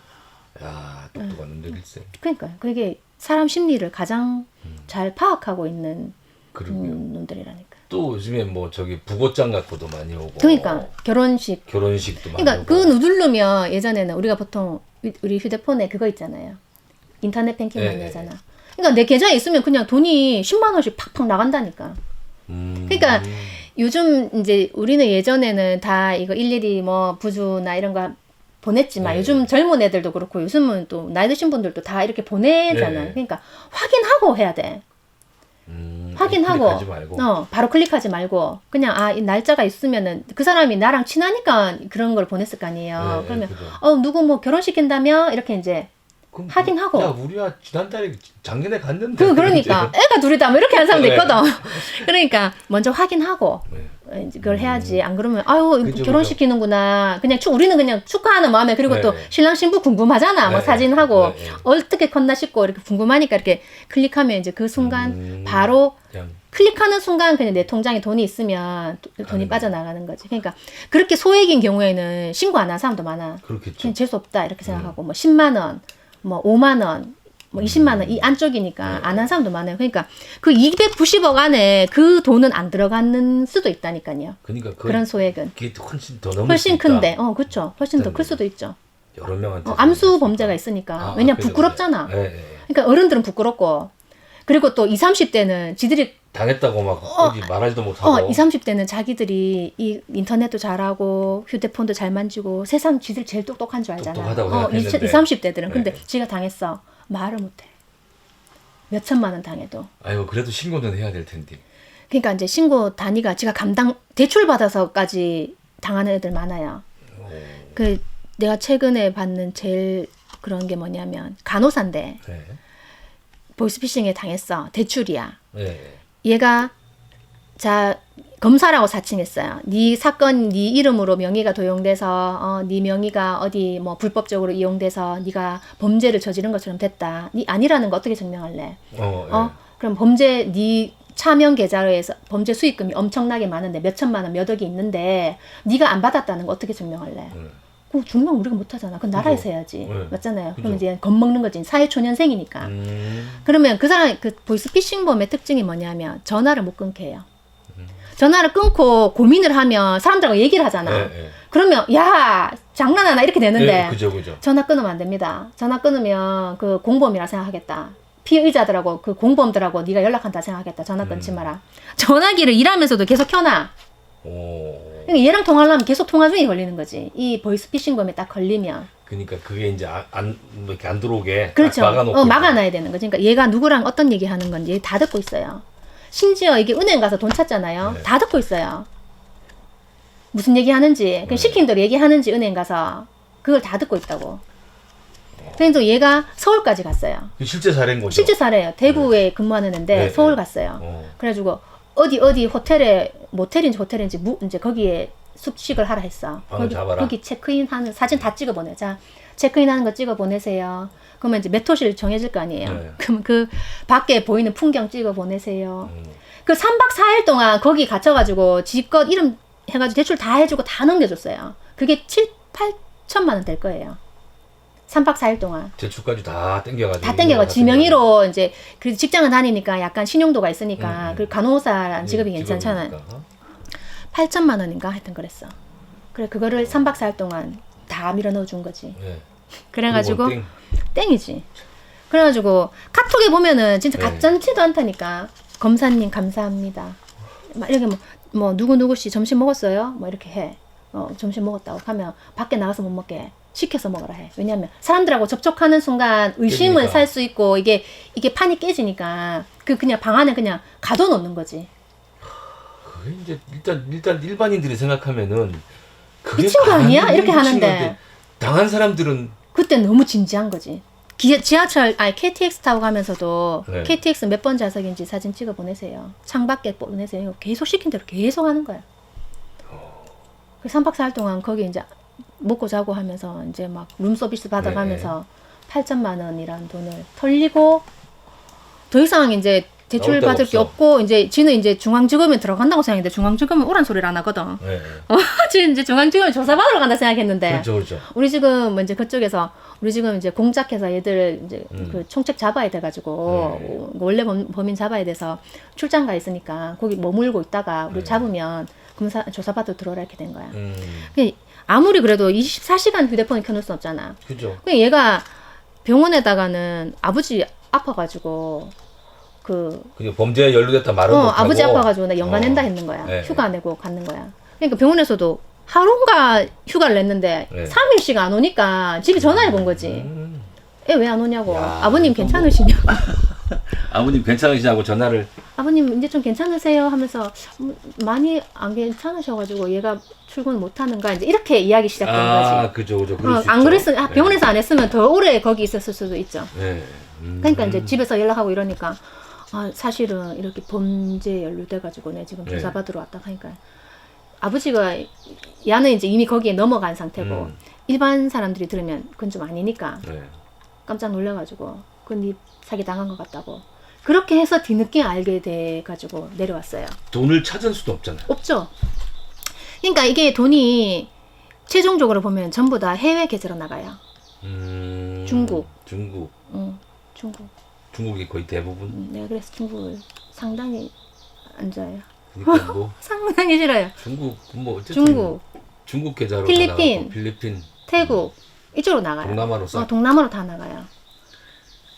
야, 똑똑한 놈들일세. 그러니까 그게 사람 심리를 가장 잘 파악하고 있는 그러게요. 놈들이라니까. 또 요즘에 뭐 저기 부고장 갖고도 많이 오고. 그러니까 결혼식. 결혼식도 많이 그러니까 오고. 그 누르면 예전에는 우리가 보통 우리 휴대폰에 그거 있잖아요. 인터넷 뱅킹 많이 네. 하잖아. 그러니까 내 계좌에 있으면 그냥 돈이 10만 원씩 팍팍 나간다니까. 그러니까 요즘 이제 우리는 예전에는 다 이거 일일이 뭐 부주나 이런 거 보냈지만 네. 요즘 젊은 애들도 그렇고 요즘은 또 나이 드신 분들도 다 이렇게 보내잖아. 네. 그러니까 확인하고 해야 돼. 확인하고 클릭하지 말고. 바로 클릭하지 말고 그냥 이 날짜가 있으면은 그 사람이 나랑 친하니까 그런 걸 보냈을 거 아니에요. 네, 그러면 그죠. 누구 뭐 결혼시킨다며 이렇게 이제 그럼 확인하고. 야, 우리야 지난달에 작년에 갔는데. 그러니까 애가 둘이다 뭐 이렇게 하는 사람도 네. 있거든. 그러니까 먼저 확인하고 네. 이제 그걸 해야지. 안 그러면 아유 그죠, 결혼시키는구나. 그냥 우리는 그냥 축하하는 마음에 그리고 네. 또 신랑 신부 궁금하잖아. 뭐 네. 사진하고 네. 어떻게 컸나 싶고 이렇게 궁금하니까 이렇게 클릭하면 이제 그 순간 바로 그냥 클릭하는 순간 그냥 내 통장에 돈이 있으면 돈이 가는 빠져나가는 거지. 그러니까 그렇게 소액인 경우에는 신고 안 한 사람도 많아. 그렇겠죠. 그냥 재수 없다 이렇게 생각하고 뭐 10만 원, 뭐 5만 원, 뭐 20만 원 이 안쪽이니까 안 한 사람도 많아요. 그러니까 그 290억 안에 그 돈은 안 들어가는 수도 있다니까요. 그러니까 그런 소액은 그게 훨씬 더 넘을 훨씬 수 있다. 큰데, 그렇죠. 훨씬 더 클 일단은 수도 있죠. 여러 명한테. 암수 범죄가 있으니까. 왜냐면 부끄럽잖아. 네. 그러니까 어른들은 부끄럽고 그리고 또 20, 30대는 지들이 당했다고 막 어디 말하지도 못하고. 20, 30대는 자기들이 이 인터넷도 잘하고 휴대폰도 잘 만지고 세상 지들 제일 똑똑한 줄 알잖아. 똑똑하다고 20, 생각했는데. 30대들은. 근데 네. 지가 당했어. 말을 못해. 몇 천만 원 당해도. 아이고 그래도 신고는 해야 될 텐데. 그러니까 이제 신고 단위가 지가 대출 받아서까지 당하는 애들 많아요. 그 내가 최근에 받는 제일 그런 게 뭐냐면 간호사인데 네. 보이스피싱에 당했어. 대출이야. 네. 얘가 검사라고 사칭했어요. 네 사건 네 이름으로 명의가 도용돼서 네 명의가 어디 뭐 불법적으로 이용돼서 네가 범죄를 저지른 것처럼 됐다. 네 아니라는 거 어떻게 증명할래? 그럼 네 차명 계좌에서 범죄 수익금이 엄청나게 많은데 몇 천만 원 몇 억이 있는데 네가 안 받았다는 거 어떻게 증명할래? 그 증명 우리가 못하잖아. 그건 나라에서 그죠. 해야지. 네. 맞잖아요. 그죠. 그럼 이제 겁먹는 거지. 사회초년생이니까. 그러면 그 사람 그 보이스피싱범의 특징이 뭐냐면 전화를 못 끊게 해요. 전화를 끊고 고민을 하면 사람들하고 얘기를 하잖아. 네. 그러면 야 장난하나 이렇게 되는데 네, 그죠. 전화 끊으면 안 됩니다. 전화 끊으면 그 공범이라 생각하겠다. 피의자들하고 그 공범들하고 네가 연락한다 생각하겠다. 전화 끊지 마라. 전화기를 일하면서도 계속 켜놔. 그러니까 얘랑 통화하려면 계속 통화 중에 걸리는 거지. 이 보이스피싱범에 딱 걸리면. 그러니까 그게 이제 뭐 이렇게 안 들어오게 그렇죠. 딱 막아놓고. 막아놔야 되는 거지. 그러니까 얘가 누구랑 어떤 얘기 하는 건지 다 듣고 있어요. 심지어 이게 은행 가서 돈 찾잖아요. 네. 다 듣고 있어요. 무슨 얘기 하는지, 시킨 대로 얘기하는지 은행 가서 그걸 다 듣고 있다고. 그래서 얘가 서울까지 갔어요. 실제 사례인 거죠. 실제 사례예요. 대구에 근무하는 애인데 네, 서울 네. 갔어요. 그래가지고 어디 호텔에 모텔인지 호텔인지 이제 거기에 숙식을 하라 했어. 거기 체크인하는 사진 다 찍어 보내. 자, 체크인하는 거 찍어 보내세요. 그러면 이제 몇 호실 정해질 거 아니에요. 네. 그럼 그 밖에 보이는 풍경 찍어 보내세요. 그 3박 4일 동안 거기 갇혀가지고 지껏 이름 해가지고 대출 다 해주고 다 넘겨줬어요. 그게 8천만 원 될 거예요. 3박 4일 동안. 대출까지 다 땡겨가지고. 다 땡겨가지고 지명의로 이제 그 직장을 다니니까 약간 신용도가 있으니까 그 간호사라는 직업이 괜찮잖아요. 8천만 원인가 하여튼 그랬어. 그래 그거를 3박 4일 동안 다 밀어 넣어 준 거지. 네. 그래가지고 땡이지. 그래가지고 카톡에 보면은 진짜 네. 가짠지도 않다니까. 검사님 감사합니다. 막 이렇게 뭐 누구 씨 점심 먹었어요? 뭐 이렇게 해. 점심 먹었다고 하면 밖에 나가서 못 먹게 해. 시켜서 먹으라 해. 왜냐면 사람들하고 접촉하는 순간 의심을 깨지니까. 살 수 있고 이게 판이 깨지니까 그냥 방 안에 그냥 가둬놓는 거지. 그게 이제 일단 일반인들이 생각하면은 그게 미친 거 아니야? 가능한 이렇게 미친 하는데. 건데 당한 사람들은 그때 너무 진지한 거지. 지하철, KTX 타고 가면서도 네. KTX 몇 번 좌석인지 사진 찍어 보내세요. 창밖에 보내세요. 계속 시킨 대로 계속 하는 거야. 그 3박 4일 동안 거기 이제 먹고 자고 하면서 이제 막 룸서비스 받아가면서 8천만 원이라는 돈을 털리고 더 이상 이제 대출 나올 데가 받을 게 없어. 없고 이제 지는 이제 중앙지검에 들어간다고 생각했는데 중앙지검은 오란 소리를 안 하거든. 네. 지금 이제 중앙지검에 조사받으러 간다 생각했는데 그렇죠. 우리 지금 이제 그쪽에서 우리 지금 이제 공작해서 얘들 이제 그 총책 잡아야 돼가지고 원래 범인 잡아야 돼서 출장 가 있으니까 거기 머물고 있다가 우리 잡으면 검사 조사받으러 들어오라 이렇게 된 거야. 그게 아무리 그래도 24시간 휴대폰을 켜놓을 수 없잖아. 그죠. 그냥 얘가 병원에다가는 아버지 아파가지고 그냥 범죄에 연루됐다 말은 못하고 아버지 아파가지고 나 연가 낸다 했는 거야. 네. 휴가 내고 갔는 거야. 그러니까 병원에서도 하루인가 휴가를 냈는데 네. 3일씩 안 오니까 집에 전화해 본 거지. 애 왜 안 오냐고. 야, 아버님 이거 괜찮으시냐고. 아버님 괜찮으시냐고 전화를 아버님 이제 좀 괜찮으세요 하면서 많이 안 괜찮으셔가지고 얘가 출근을 못 하는가 이제 이렇게 이야기 시작된 거지. 그죠. 그럴 수 안 있죠. 그랬으면 병원에서 안 했으면 더 오래 거기 있었을 수도 있죠. 네. 그러니까 이제 집에서 연락하고 이러니까 사실은 이렇게 범죄에 연루돼가지고 내 지금 조사받으러 왔다 하니까 아버지가 야는 이제 이미 거기에 넘어간 상태고 일반 사람들이 들으면 그건 좀 아니니까 네. 깜짝 놀라가지고 그건 네 사기 당한 것 같다고 그렇게 해서 뒤늦게 알게 돼가지고 내려왔어요. 돈을 찾을 수도 없잖아요. 없죠. 그러니까 이게 돈이 최종적으로 보면 전부 다 해외 계좌로 나가요. 중국. 중국. 중국이 거의 대부분. 내가 그래서 중국을 상당히 안 좋아해요. 그러니까 뭐 상당히 싫어요. 중국 뭐 어쨌든 중국 계좌로 필리핀. 다 나가고, 필리핀, 태국 이쪽으로 나가요. 동남아로 싹. 동남아로 다 나가요.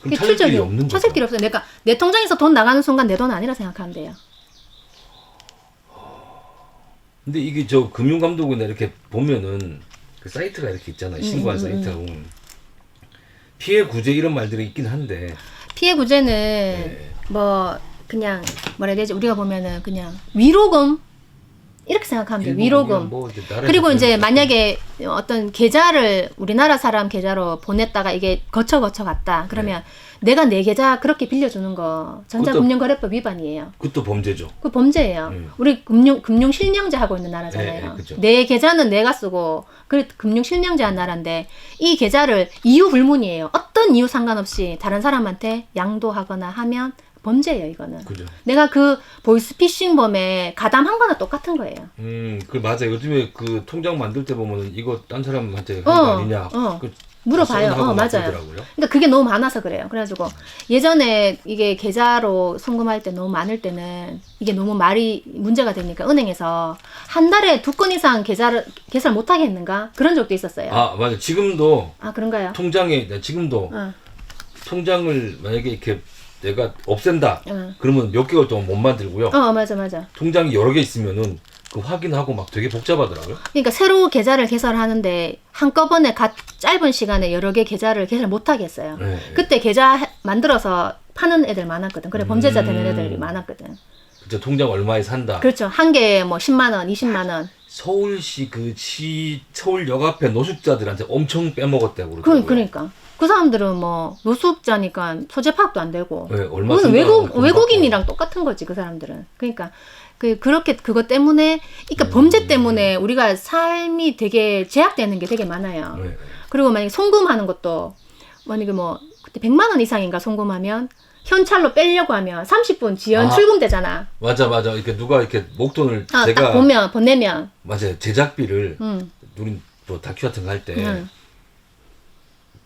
그럼 찾을 길이 없는 거죠. 찾을 길이 없어요. 내가 내 통장에서 돈 나가는 순간 내 돈 아니라 생각하면 돼요. 근데 이게 저 금융감독원에 이렇게 보면은 그 사이트가 이렇게 있잖아요. 신고한 사이트가 보면 피해 구제 이런 말들이 있긴 한데 피해 구제는 뭐 그냥 뭐라 해야 되지? 우리가 보면은 그냥 위로금 이렇게 생각하면 돼요. 위로금. 뭐 이제 그리고 이제 만약에 어떤 계좌를 우리나라 사람 계좌로 보냈다가 이게 거쳐 갔다. 그러면 내가 내 계좌 그렇게 빌려주는 거 전자금융거래법 위반이에요. 그것도 범죄죠. 그 범죄예요. 우리 금융 실명제 하고 있는 나라잖아요. 그쵸. 내 계좌는 내가 쓰고 그 금융 실명제 한 나라인데 이 계좌를 이유 불문이에요. 어떤 이유 상관없이 다른 사람한테 양도하거나 하면 범죄예요, 이거는. 그죠. 내가 그 보이스피싱범에 가담한 거나 똑같은 거예요. 그 맞아요. 요즘에 그 통장 만들 때 보면은 이거 딴 사람한테 한 거 아니냐. 그 물어봐요. 하고 막 맞아요. 그러더라고요. 그러니까 그게 너무 많아서 그래요. 그래가지고 예전에 이게 계좌로 송금할 때 너무 많을 때는 이게 너무 말이 문제가 되니까 은행에서 한 달에 2건 이상 계좌를 개설 못하게 했는가 그런 적도 있었어요. 맞아. 지금도 그런가요? 통장에 지금도 통장을 만약에 이렇게 내가 없앤다. 그러면 몇 개월 동안 못 만들고요. 맞아. 통장이 여러 개 있으면은 그 확인하고 막 되게 복잡하더라고요. 그러니까 새로 계좌를 개설하는데 한꺼번에 짧은 시간에 여러 개 계좌를 개설 못하게 했어요. 그때 계좌 만들어서 파는 애들 많았거든. 그래 범죄자 되는 애들이 많았거든. 그쵸. 통장 얼마에 산다. 그렇죠. 한 개에 뭐 10만 원, 20만 원. 서울시 서울역 앞에 노숙자들한테 엄청 빼먹었다고 그러더라고요. 그러니까. 그 사람들은 뭐 노숙자니까 소재 파악도 안 되고. 네, 얼마 그건 쓴다고 돈 외국인이랑 똑같은 거지 그 사람들은. 그러니까 그렇게 그것 때문에 그러니까 범죄 때문에 우리가 삶이 되게 제약되는 게 되게 많아요. 네. 그리고 만약에 송금하는 것도 만약에 뭐 그때 100만 원 이상인가 송금하면 현찰로 빼려고 하면 30분 지연 출금되잖아. 맞아. 이렇게 누가 이렇게 목돈을 제가 딱 보내면. 맞아요. 제작비를 우리 뭐 다큐 같은 거 할 때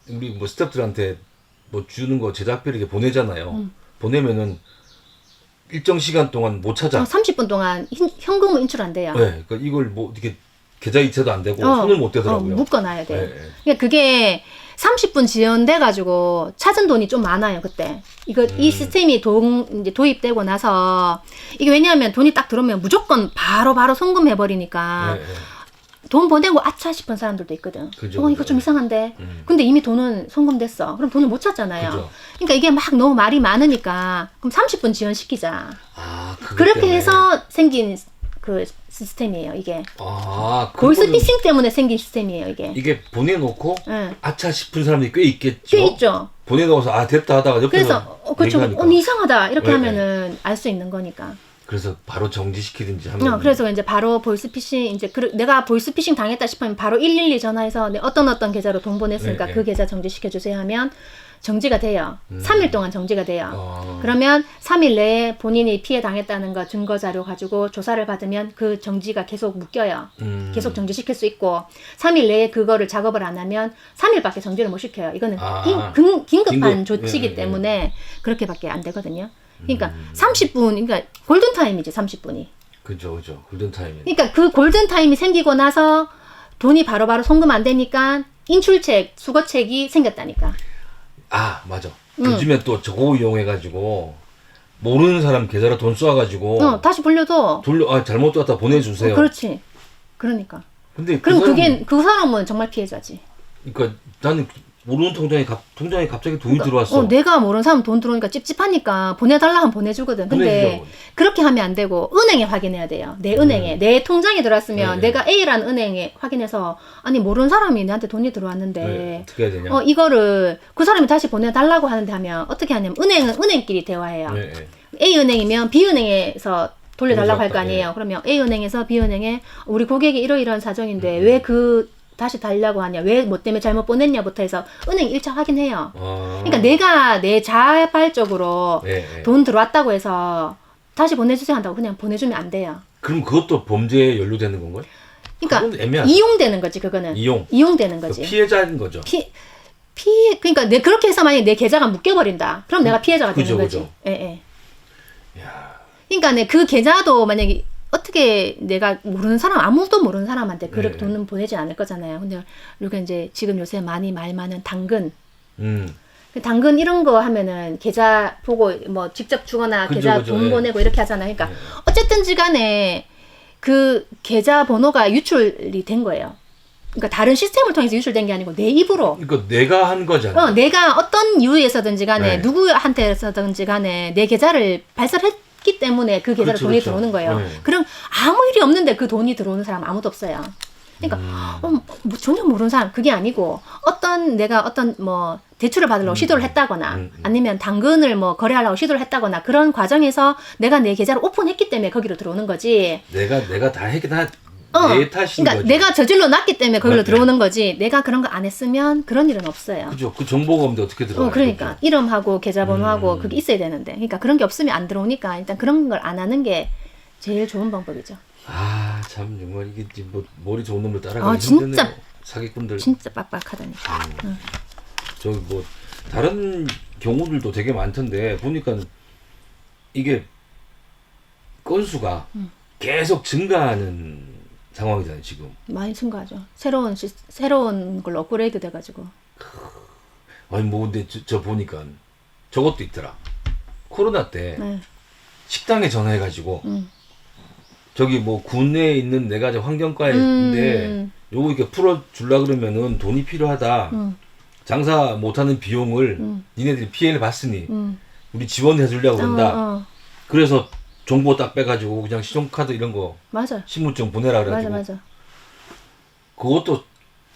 우리 뭐 스태프들한테 뭐 주는 거 제작비를 이렇게 보내잖아요. 보내면은 일정 시간 동안 못 찾아. 30분 동안 현금은 인출 안 돼요. 네, 그러니까 이걸 뭐 이렇게 계좌 이체도 안 되고 손을 못 대더라고요. 묶어놔야 돼. 네. 그러니까 그게 30분 지연돼가지고 찾은 돈이 좀 많아요 그때. 이 시스템이 이제 도입되고 나서 이게 왜냐하면 돈이 딱 들어오면 무조건 바로 송금해 버리니까. 네. 돈 보내고 아차 싶은 사람들도 있거든. 그죠, 이거 좀 이상한데. 근데 이미 돈은 송금됐어. 그럼 돈을 못 찾잖아요. 그죠. 그러니까 이게 막 너무 말이 많으니까 그럼 30분 지연시키자. 그렇게 때문에. 해서 생긴 그 시스템이에요, 이게. 그거는 보이스피싱 때문에 생긴 시스템이에요, 이게. 이게 보내놓고 네. 아차 싶은 사람들이 꽤 있겠죠. 꽤 있죠. 보내놓고서 됐다 하다가 옆에서 그래서 그렇죠. 얘기하니까. 이상하다 이렇게 네, 하면은 알 수 있는 거니까. 그래서 바로 정지시키든지 하면. 그래서 이제 바로 보이스피싱 이제 내가 보이스피싱 당했다 싶으면 바로 112 전화해서 어떤 계좌로 돈 보냈으니까 네, 그 계좌 정지시켜 주세요 하면 정지가 돼요. 3일 동안 정지가 돼요. 그러면 3일 내에 본인이 피해 당했다는 거 증거 자료 가지고 조사를 받으면 그 정지가 계속 묶여요. 계속 정지시킬 수 있고 3일 내에 그거를 작업을 안 하면 3일밖에 정지를 못 시켜요. 이거는 긴급한 조치이기 때문에 그렇게밖에 안 되거든요. 그러니까 30분, 그러니까 골든타임이지 30분이. 그죠. 골든타임이. 그러니까 그 골든타임이 생기고 나서 돈이 바로바로 송금 안 되니까 인출책, 수거책이 생겼다니까. 맞아. 요즘에 또 저거 이용해가지고 모르는 사람 계좌로 돈 쏴가지고 다시 불려도 잘못 떴다 보내주세요. 그렇지. 그러니까. 근데 그럼 그 사람은 정말 피해자지. 그러니까 나는 모르는 통장에 갑자기 돈이 들어왔어. 내가 모르는 사람 돈 들어오니까 찝찝하니까 보내달라 하면 보내주거든. 근데 보내주죠. 그렇게 하면 안 되고 은행에 확인해야 돼요. 내 은행에. 내 통장에 들어왔으면 내가 A라는 은행에 확인해서 아니 모르는 사람이 나한테 돈이 들어왔는데 어떻게 해야 되냐? 이거를 그 사람이 다시 보내달라고 하는데 하면 어떻게 하냐면 은행은 은행끼리 대화해요. A 은행이면 B 은행에서 돌려달라고 할 거 아니에요. 그러면 A 은행에서 B 은행에 우리 고객이 이러이러한 사정인데 왜 다시 달라고 하냐, 왜 뭐 때문에 잘못 보냈냐부터 해서 은행 1차 확인해요. 그러니까 내가 내 자발적으로 돈 들어왔다고 해서 다시 보내주세요 한다고 그냥 보내주면 안 돼요. 그럼 그것도 범죄에 연루되는 건가요? 그러니까 애매하다. 이용되는 거지 그거는. 이용되는 거지. 피해자인 거죠. 그러니까 그렇게 해서 만약에 내 계좌가 묶여버린다. 그럼 내가 피해자가 되는 거지. 그죠. 예. 그러니까 그 계좌도 만약에 어떻게 내가 아무도 모르는 사람한테 그렇게 돈은 보내지 않을 거잖아요. 근데 우리가 이제 지금 요새 많이 말 많은 당근. 당근 이런 거 하면은 계좌 보고 뭐 직접 주거나 계좌 돈 보내고 이렇게 하잖아요. 그러니까 어쨌든지 간에 그 계좌 번호가 유출이 된 거예요. 그러니까 다른 시스템을 통해서 유출된 게 아니고 내 입으로. 그러니까 내가 한 거잖아. 내가 어떤 이유에서든지 간에 누구한테서든지 간에 내 계좌를 발설했기 때문에 그 계좌로 돈이 들어오는 거예요. 그럼 아무 일이 없는데 그 돈이 들어오는 사람 아무도 없어요. 그러니까 뭐 전혀 모르는 사람 그게 아니고 내가 어떤 뭐 대출을 받으려고 시도를 했다거나 아니면 당근을 뭐 거래하려고 시도를 했다거나 그런 과정에서 내가 내 계좌를 오픈했기 때문에 거기로 들어오는 거지. 내가 다 했긴 내 탓인 그러니까 거지. 내가 저질러 놨기 때문에 거기로 들어오는 거지. 내가 그런 거 안 했으면 그런 일은 없어요. 그죠. 그 정보가 없는데 어떻게 들어가요? 그러니까 이름하고 계좌번호하고 그게 있어야 되는데. 그러니까 그런 게 없으면 안 들어오니까 일단 그런 걸 안 하는 게 제일 좋은 방법이죠. 참 정말 이게 뭐 머리 좋은 놈들 따라가기 힘드네요. 진짜 사기꾼들. 진짜 빡빡하다니까. 저기 뭐 다른 경우들도 되게 많던데 보니까 이게 건수가 계속 증가하는 상황이잖아요 지금. 많이 증가하죠. 새로운 걸로 업그레이드 돼가지고. 아니 뭐 근데 저 보니까 저것도 있더라. 코로나 때 식당에 전화해가지고 저기 뭐 군내에 있는 내가 저 환경과에 있는데 요거 이렇게 풀어줄라 그러면은 돈이 필요하다. 장사 못하는 비용을 니네들이 피해를 봤으니 우리 지원해 주려고 그런다. 그래서 정보 딱 빼가지고 그냥 신용카드 이런 거 맞아. 신분증 보내라 그래가지고 맞아. 그것도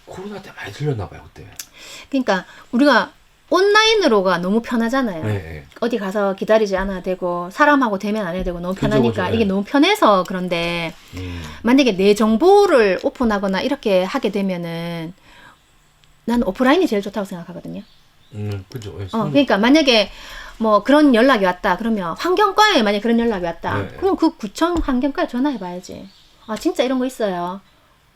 코로나 때 많이 들렸나 봐요 그때. 그러니까 우리가 온라인으로가 너무 편하잖아요. 네. 어디 가서 기다리지 않아도 되고 사람하고 대면 안 해도 되고 너무 편하니까 그죠. 이게 너무 편해서 그런데 만약에 내 정보를 오픈하거나 이렇게 하게 되면은 난 오프라인이 제일 좋다고 생각하거든요. 그죠. 그러니까 만약에 뭐 그런 연락이 왔다 그러면 환경과에 만약에 그런 연락이 왔다 네. 그럼 그 구청 환경과에 전화해봐야지. 아 진짜 이런 거 있어요.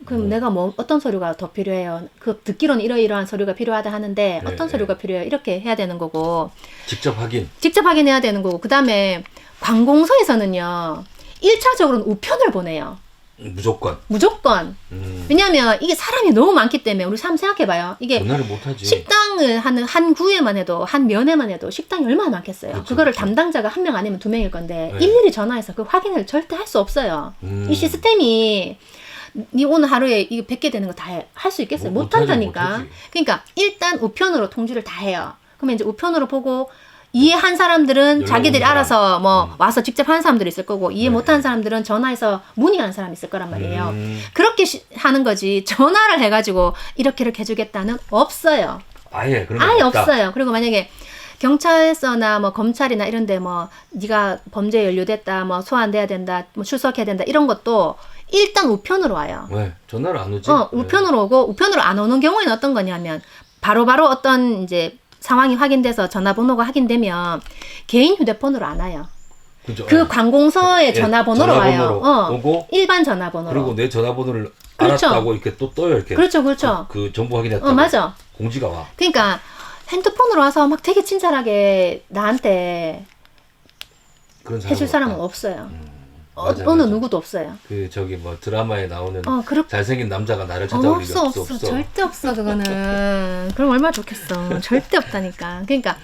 그럼 내가 뭐 어떤 서류가 더 필요해요? 그 듣기로는 이러이러한 서류가 필요하다 하는데 네, 어떤 서류가 필요해요? 이렇게 해야 되는 거고 직접 확인. 직접 확인해야 되는 거고 그 다음에 관공서에서는요 1차적으로는 우편을 보내요. 무조건. 왜냐하면 이게 사람이 너무 많기 때문에 우리 한번 생각해봐요. 이게 전화를 못하지. 식당을 하는 한 구에만 해도 한 면에만 해도 식당이 얼마나 많겠어요. 그쵸, 그거를 그쵸. 담당자가 한 명 아니면 두 명일 건데 네. 일일이 전화해서 그 확인을 절대 할 수 없어요. 이 시스템이 니 오늘 하루에 이거 100개 되는 거 다 할 수 있겠어요? 못한다니까. 못하지. 그러니까 일단 우편으로 통지를 다 해요. 그러면 이제 우편으로 보고 이해한 사람들은 연락 자기들이 오는 알아서 뭐 와서 직접 하는 사람들이 있을 거고 이해 네. 못하는 사람들은 전화해서 문의하는 사람이 있을 거란 말이에요. 그렇게 하는 거지 전화를 해가지고 이렇게 해주겠다는 없어요. 아예 그런 거 아예 없다. 없어요. 그리고 만약에 경찰서나 뭐 검찰이나 이런데 뭐 네가 범죄에 연루됐다, 뭐 소환돼야 된다, 뭐 출석해야 된다 이런 것도 일단 우편으로 와요. 왜 전화를 안 오지? 우편으로 오고 우편으로 안 오는 경우에는 어떤 거냐면 바로바로 어떤 이제 상황이 확인돼서 전화번호가 확인되면 개인 휴대폰으로 안 와요. 그죠. 그 관공서의 전화번호로 와요. 오고 일반 전화번호로. 그리고 내 전화번호를 그렇죠. 알았다고 이렇게 또 떠요 이렇게. 그렇죠. 그 정보 확인했다고. 맞아. 공지가 와. 그러니까 핸드폰으로 와서 막 되게 친절하게 나한테 그런 사람은 해줄 사람은 없다. 없어요. 맞아, 어느 맞아. 누구도 없어요. 그 저기 뭐 드라마에 나오는 그렇게 잘생긴 남자가 나를 찾아올 일이 없어. 절대 없어 그거는. 그럼 얼마나 좋겠어. 절대 없다니까. 그러니까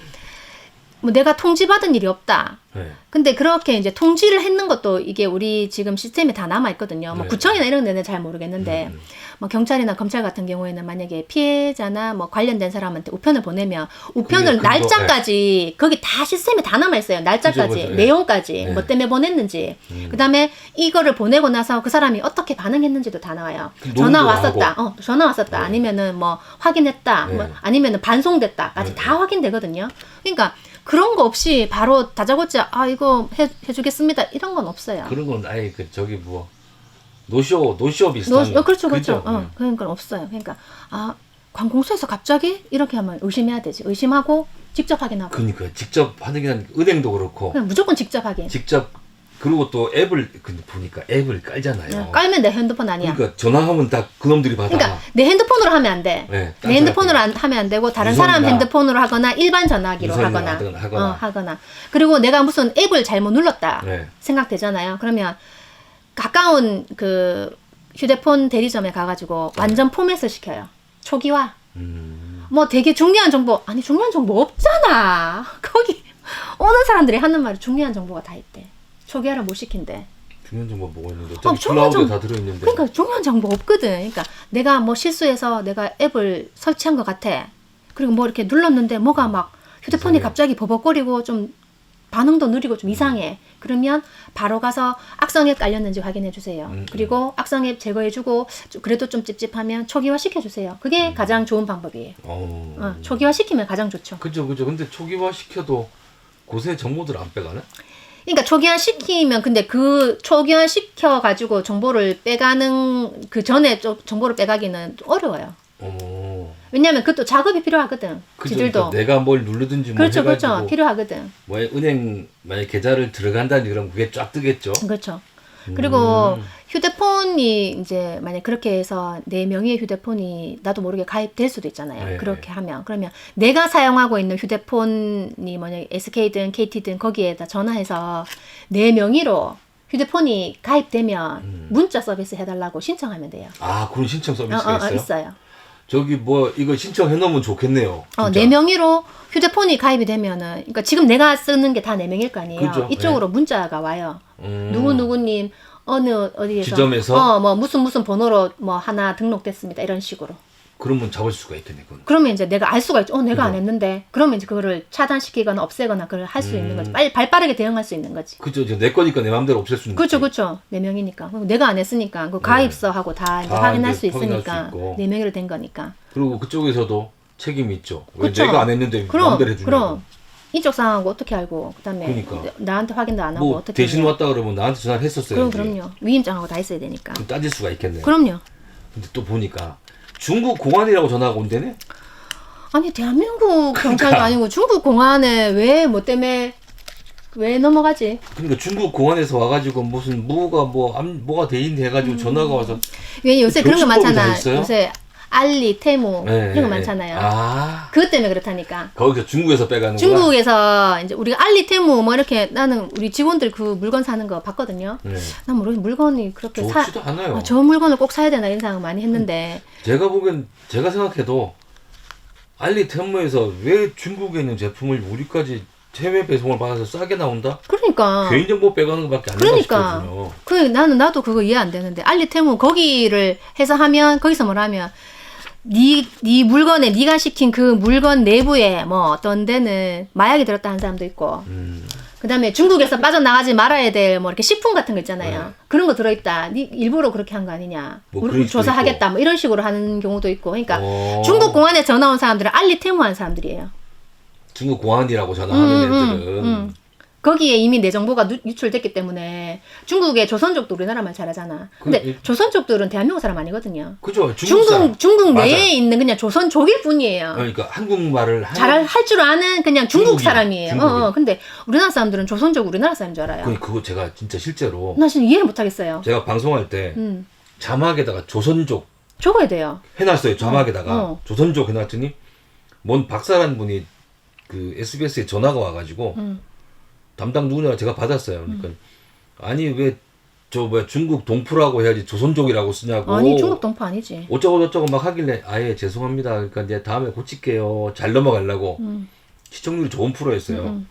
뭐 내가 통지받은 일이 없다. 네. 근데 그렇게 이제 통지를 했는 것도 이게 우리 지금 시스템에 다 남아 있거든요. 뭐 네. 구청이나 이런 데는 잘 모르겠는데 뭐 경찰이나 검찰 같은 경우에는 만약에 피해자나 뭐 관련된 사람한테 우편을 보내면 우편을 그게 날짜까지 거기 다 시스템에 다 남아 있어요. 날짜까지, 그죠. 내용까지, 네. 뭐 때문에 보냈는지. 그다음에 이거를 보내고 나서 그 사람이 어떻게 반응했는지도 다 나와요. 전화 왔었다. 전화 왔었다. 네. 아니면은 뭐 확인했다. 네. 뭐 아니면은 반송됐다까지 다 확인되거든요. 그러니까 그런 거 없이 바로 다짜고짜 이거 해주겠습니다 이런 건 없어요. 그런 건 아예 그 저기 뭐 노쇼 비슷한. 그렇죠. 그죠? 그런 건 없어요. 그러니까 관공서에서 갑자기 이렇게 하면 의심해야 되지. 의심하고 직접 확인하고. 그러니까 직접 확인한 은행도 그렇고 그냥 무조건 직접 확인. 직접 그리고 또 앱을 보니까 앱을 깔잖아요. 깔면 내 핸드폰 아니야. 그러니까 전화하면 다 그놈들이 받아. 그러니까 내 핸드폰으로 하면 안 돼. 네, 내 핸드폰으로 하면 안 되고 다른 사람 유선이나 핸드폰으로 하거나 일반 전화기로 유선이나 하거나. 그리고 내가 무슨 앱을 잘못 눌렀다 네. 생각되잖아요. 그러면 가까운 그 휴대폰 대리점에 가가지고 완전 포맷을 시켜요. 초기화. 뭐 되게 중요한 정보 중요한 정보 없잖아. 거기 오는 사람들이 하는 말이 중요한 정보가 다 있대. 초기화를 못 시킨대. 중요한 정보 뭐가 있는데 어차피 중요한 클라우드에 정보- 다 들어있는데. 그러니까 중요한 정보 없거든. 그러니까 내가 뭐 실수해서 내가 앱을 설치한 것 같아. 그리고 뭐 이렇게 눌렀는데 뭐가 막 휴대폰이 이상해. 갑자기 버벅거리고 좀 반응도 느리고 좀 이상해. 그러면 바로 가서 악성앱 깔렸는지 확인해 주세요. 그리고 악성앱 제거해주고 그래도 좀 찝찝하면 초기화 시켜주세요. 그게 가장 좋은 방법이에요. 초기화 시키면 가장 좋죠. 그죠. 근데 초기화 시켜도 곳에 정보들 안 빼가나? 그러니까 초기화 시키면 근데 그 초기화 시켜 가지고 정보를 빼가는 그 전에 정보를 빼가기는 어려워요. 왜냐하면 그것도 작업이 필요하거든. 그죠. 지들도. 그러니까 내가 뭘 누르든지 뭐 그렇죠, 해가지고 필요하거든. 뭐 은행 만약 계좌를 들어간다니 그럼 그게 쫙 뜨겠죠. 그렇죠. 그리고 휴대폰이 이제 만약 그렇게 해서 내 명의의 휴대폰이 나도 모르게 가입될 수도 있잖아요. 네. 그렇게 하면 그러면 내가 사용하고 있는 휴대폰이 만약 SK든 KT든 거기에다 전화해서 내 명의로 휴대폰이 가입되면 문자 서비스 해달라고 신청하면 돼요. 그런 신청 서비스가 있어요? 있어요. 저기 뭐 이거 신청해 놓으면 좋겠네요. 진짜. 내 명의로 휴대폰이 가입이 되면은, 그러니까 지금 내가 쓰는 게 다 내 명일 거 아니에요. 그죠. 이쪽으로 문자가 와요. 누구누구님 어디에서 지점에서 뭐 무슨 번호로 뭐 하나 등록됐습니다. 이런 식으로. 그러면 잡을 수가 있겠네. 그건. 그러면 이제 내가 알 수가 있죠. 내가 그죠. 안 했는데. 그러면 이제 그거를 차단시키거나 없애거나 그걸 할 수 있는 거지. 발 빠르게 대응할 수 있는 거지. 그죠. 이제 내 거니까 내 마음대로 없앨 수 있는 거지. 그렇죠. 내 명이니까. 그럼 내가 안 했으니까 그 가입서하고 다 이제 다 확인할 이제 수 확인할 수 있으니까 있고. 내 명의로 된 거니까. 그리고 그쪽에서도 책임이 있죠. 왜 그쵸? 내가 안 했는데 그럼, 마음대로 해주냐고. 그럼 이쪽 상황하고 어떻게 알고 그다음에 그러니까. 나한테 확인도 안 하고 뭐 어떻게 대신 했냐. 왔다 그러면 나한테 전화를 했었어요. 그럼요. 위임장하고 다 있어야 되니까. 좀 따질 수가 있겠네요. 그럼요. 근데 또 보니까 중국 공안이라고 전화가 온대네. 아니 대한민국 경찰도 그러니까. 아니고 중국 공안에 왜 뭐 때문에 왜 넘어가지? 그러니까 중국 공안에서 와가지고 무슨 뭐가 돼 있네 해가지고 전화가 와서 왜 요새 그런 거 교수법이 다 많잖아. 있어요? 요새 알리, 테무 네, 이런 거 네. 많잖아요. 아 그것 때문에 그렇다니까. 거기서 중국에서 빼가는 거야. 중국에서 이제 우리가 알리, 테무 뭐 이렇게 나는 우리 직원들 그 물건 사는 거 봤거든요. 네. 난 모르겠 물건이 그렇게 좋지도 않아요. 저 물건을 꼭 사야 되나 이런 생각 많이 했는데 제가 보기엔 제가 생각해도 알리텐무에서 왜 중국에 있는 제품을 우리까지 해외 배송을 받아서 싸게 나온다? 그러니까 개인정보 빼가는 것밖에 안 된다 그러니까 싶거든요. 나도 그거 이해 안 되는데 알리, 테무 거기를 해서 하면 거기서 뭘 하면 네 물건에 네가 시킨 그 물건 내부에 뭐 어떤 데는 마약이 들었다 하는 사람도 있고 그다음에 중국에서 빠져나가지 말아야 될 뭐 이렇게 식품 같은 거 있잖아요. 네. 그런 거 들어있다. 네 일부러 그렇게 한 거 아니냐. 뭐 우리 그럴 수도 조사하겠다. 뭐 이런 식으로 하는 경우도 있고. 그러니까 오. 중국 공안에 전화 온 사람들은 알리, 테무 한 사람들이에요. 중국 공안이라고 전화하는 애들은 거기에 이미 내 정보가 유출됐기 때문에 중국의 조선족도 우리나라 말 잘하잖아. 근데 조선족들은 대한민국 사람 아니거든요. 그죠? 사람. 중국 맞아. 내에 있는 그냥 조선족일 뿐이에요. 그러니까 한국말을 잘 할 줄 아는 그냥 중국 중국인, 사람이에요. 중국인. 근데 우리나라 사람들은 조선족 우리나라 사람인 줄 알아요. 그거 제가 진짜 실제로 나 진짜 이해를 못 하겠어요. 제가 방송할 때 자막에다가 조선족 적어야 돼요. 해놨어요. 자막에다가 어. 조선족 해놨더니 뭔 박사라는 분이 그 SBS에 전화가 와가지고 담당 누구냐 제가 받았어요. 그러니까 아니 왜 저 뭐야 중국 동포라고 해야지 조선족이라고 쓰냐고. 아니 중국 동포 아니지. 어쩌고 저쩌고 막 하길래 아예 죄송합니다. 그러니까 이제 다음에 고칠게요. 잘 넘어가려고. 시청률이 좋은 프로였어요.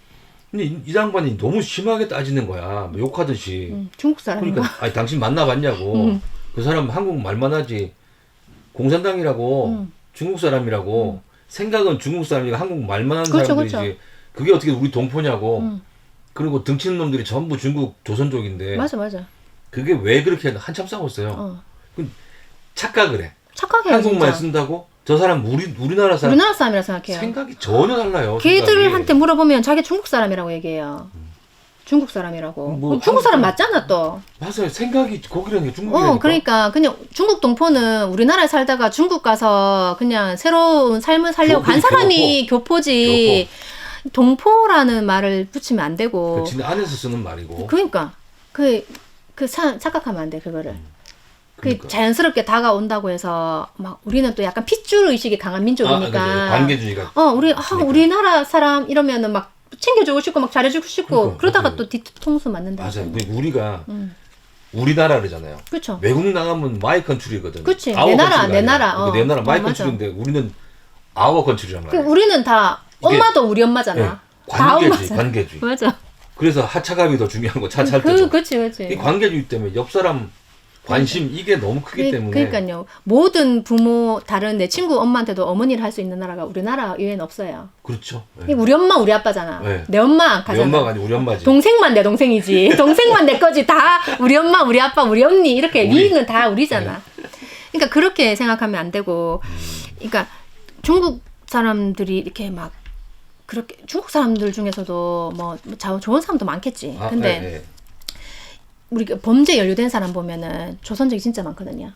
근데 이 장관이 너무 심하게 따지는 거야. 뭐 욕하듯이. 중국 사람인가? 그러니까 아니 당신 만나봤냐고. 그 사람 한국 말만 하지. 공산당이라고 중국 사람이라고 생각은 중국 사람이고 한국 말만 하는 그렇죠, 사람들이지. 그렇죠. 그게 어떻게 우리 동포냐고. 그리고 등치는 놈들이 전부 중국 조선족인데. 맞아. 그게 왜 그렇게 한참 싸웠어요. 착각을 해. 착각해요. 한국말 진짜. 쓴다고 저 사람 우리나라 사람 우리나라 사람이라 생각해요. 생각이 전혀 달라요. 걔들한테 물어보면 자기 중국 사람이라고 얘기해요. 중국 사람이라고. 뭐 중국 사람 한국 맞잖아 또. 맞아요. 생각이 거기라는 게 중국이라니까. 그러니까 그냥 중국 동포는 우리나라에 살다가 중국 가서 그냥 새로운 삶을 살려고 간 사람이 교포지. 동포라는 말을 붙이면 안 되고. 그 안에서 쓰는 말이고. 그러니까 착각하면 안 돼 그거를. 그러니까. 자연스럽게 다가온다고 해서 막 우리는 또 약간 핏줄 의식이 강한 민족이니까. 관계주의가. 우리나라 사람 이러면은 막 챙겨주고 싶고 막 잘해주고 싶고 그러다가 맞아요. 또 뒤통수 맞는다. 맞아요. 근데 우리가 우리나라 그러잖아요. 그렇죠. 외국 나가면 마이 컨트리거든. 그치. 내 나라. 내 나라 마이 맞아. 컨트리인데 우리는 아워 컨트리란 말이야. 우리는 다 엄마도 우리 엄마잖아. 다 엄마잖아. 관계주의. 맞아. 그래서 하차감이 더 중요한 거 차 살 때도. 그치. 이 관계주의 때문에 옆 사람 관심 이게 너무 크기 때문에. 그러니까요. 모든 부모 다른 내 친구 엄마한테도 어머니를 할 수 있는 나라가 우리나라 이외에는 없어요. 그렇죠. 네. 우리 엄마 우리 아빠잖아. 네. 내 엄마 안 가잖아. 내 엄마가 아니고 우리 엄마지. 동생만 내 동생이지. 동생만 내 거지. 다 우리 엄마, 우리 아빠, 우리 언니 이렇게 위는 다 우리잖아. 그러니까 그렇게 생각하면 안 되고. 그러니까 중국 사람들이 이렇게 막 그렇게 중국 사람들 중에서도 뭐 좋은 사람도 많겠지. 근데 우리가 범죄 연루된 사람 보면은 조선족이 진짜 많거든요.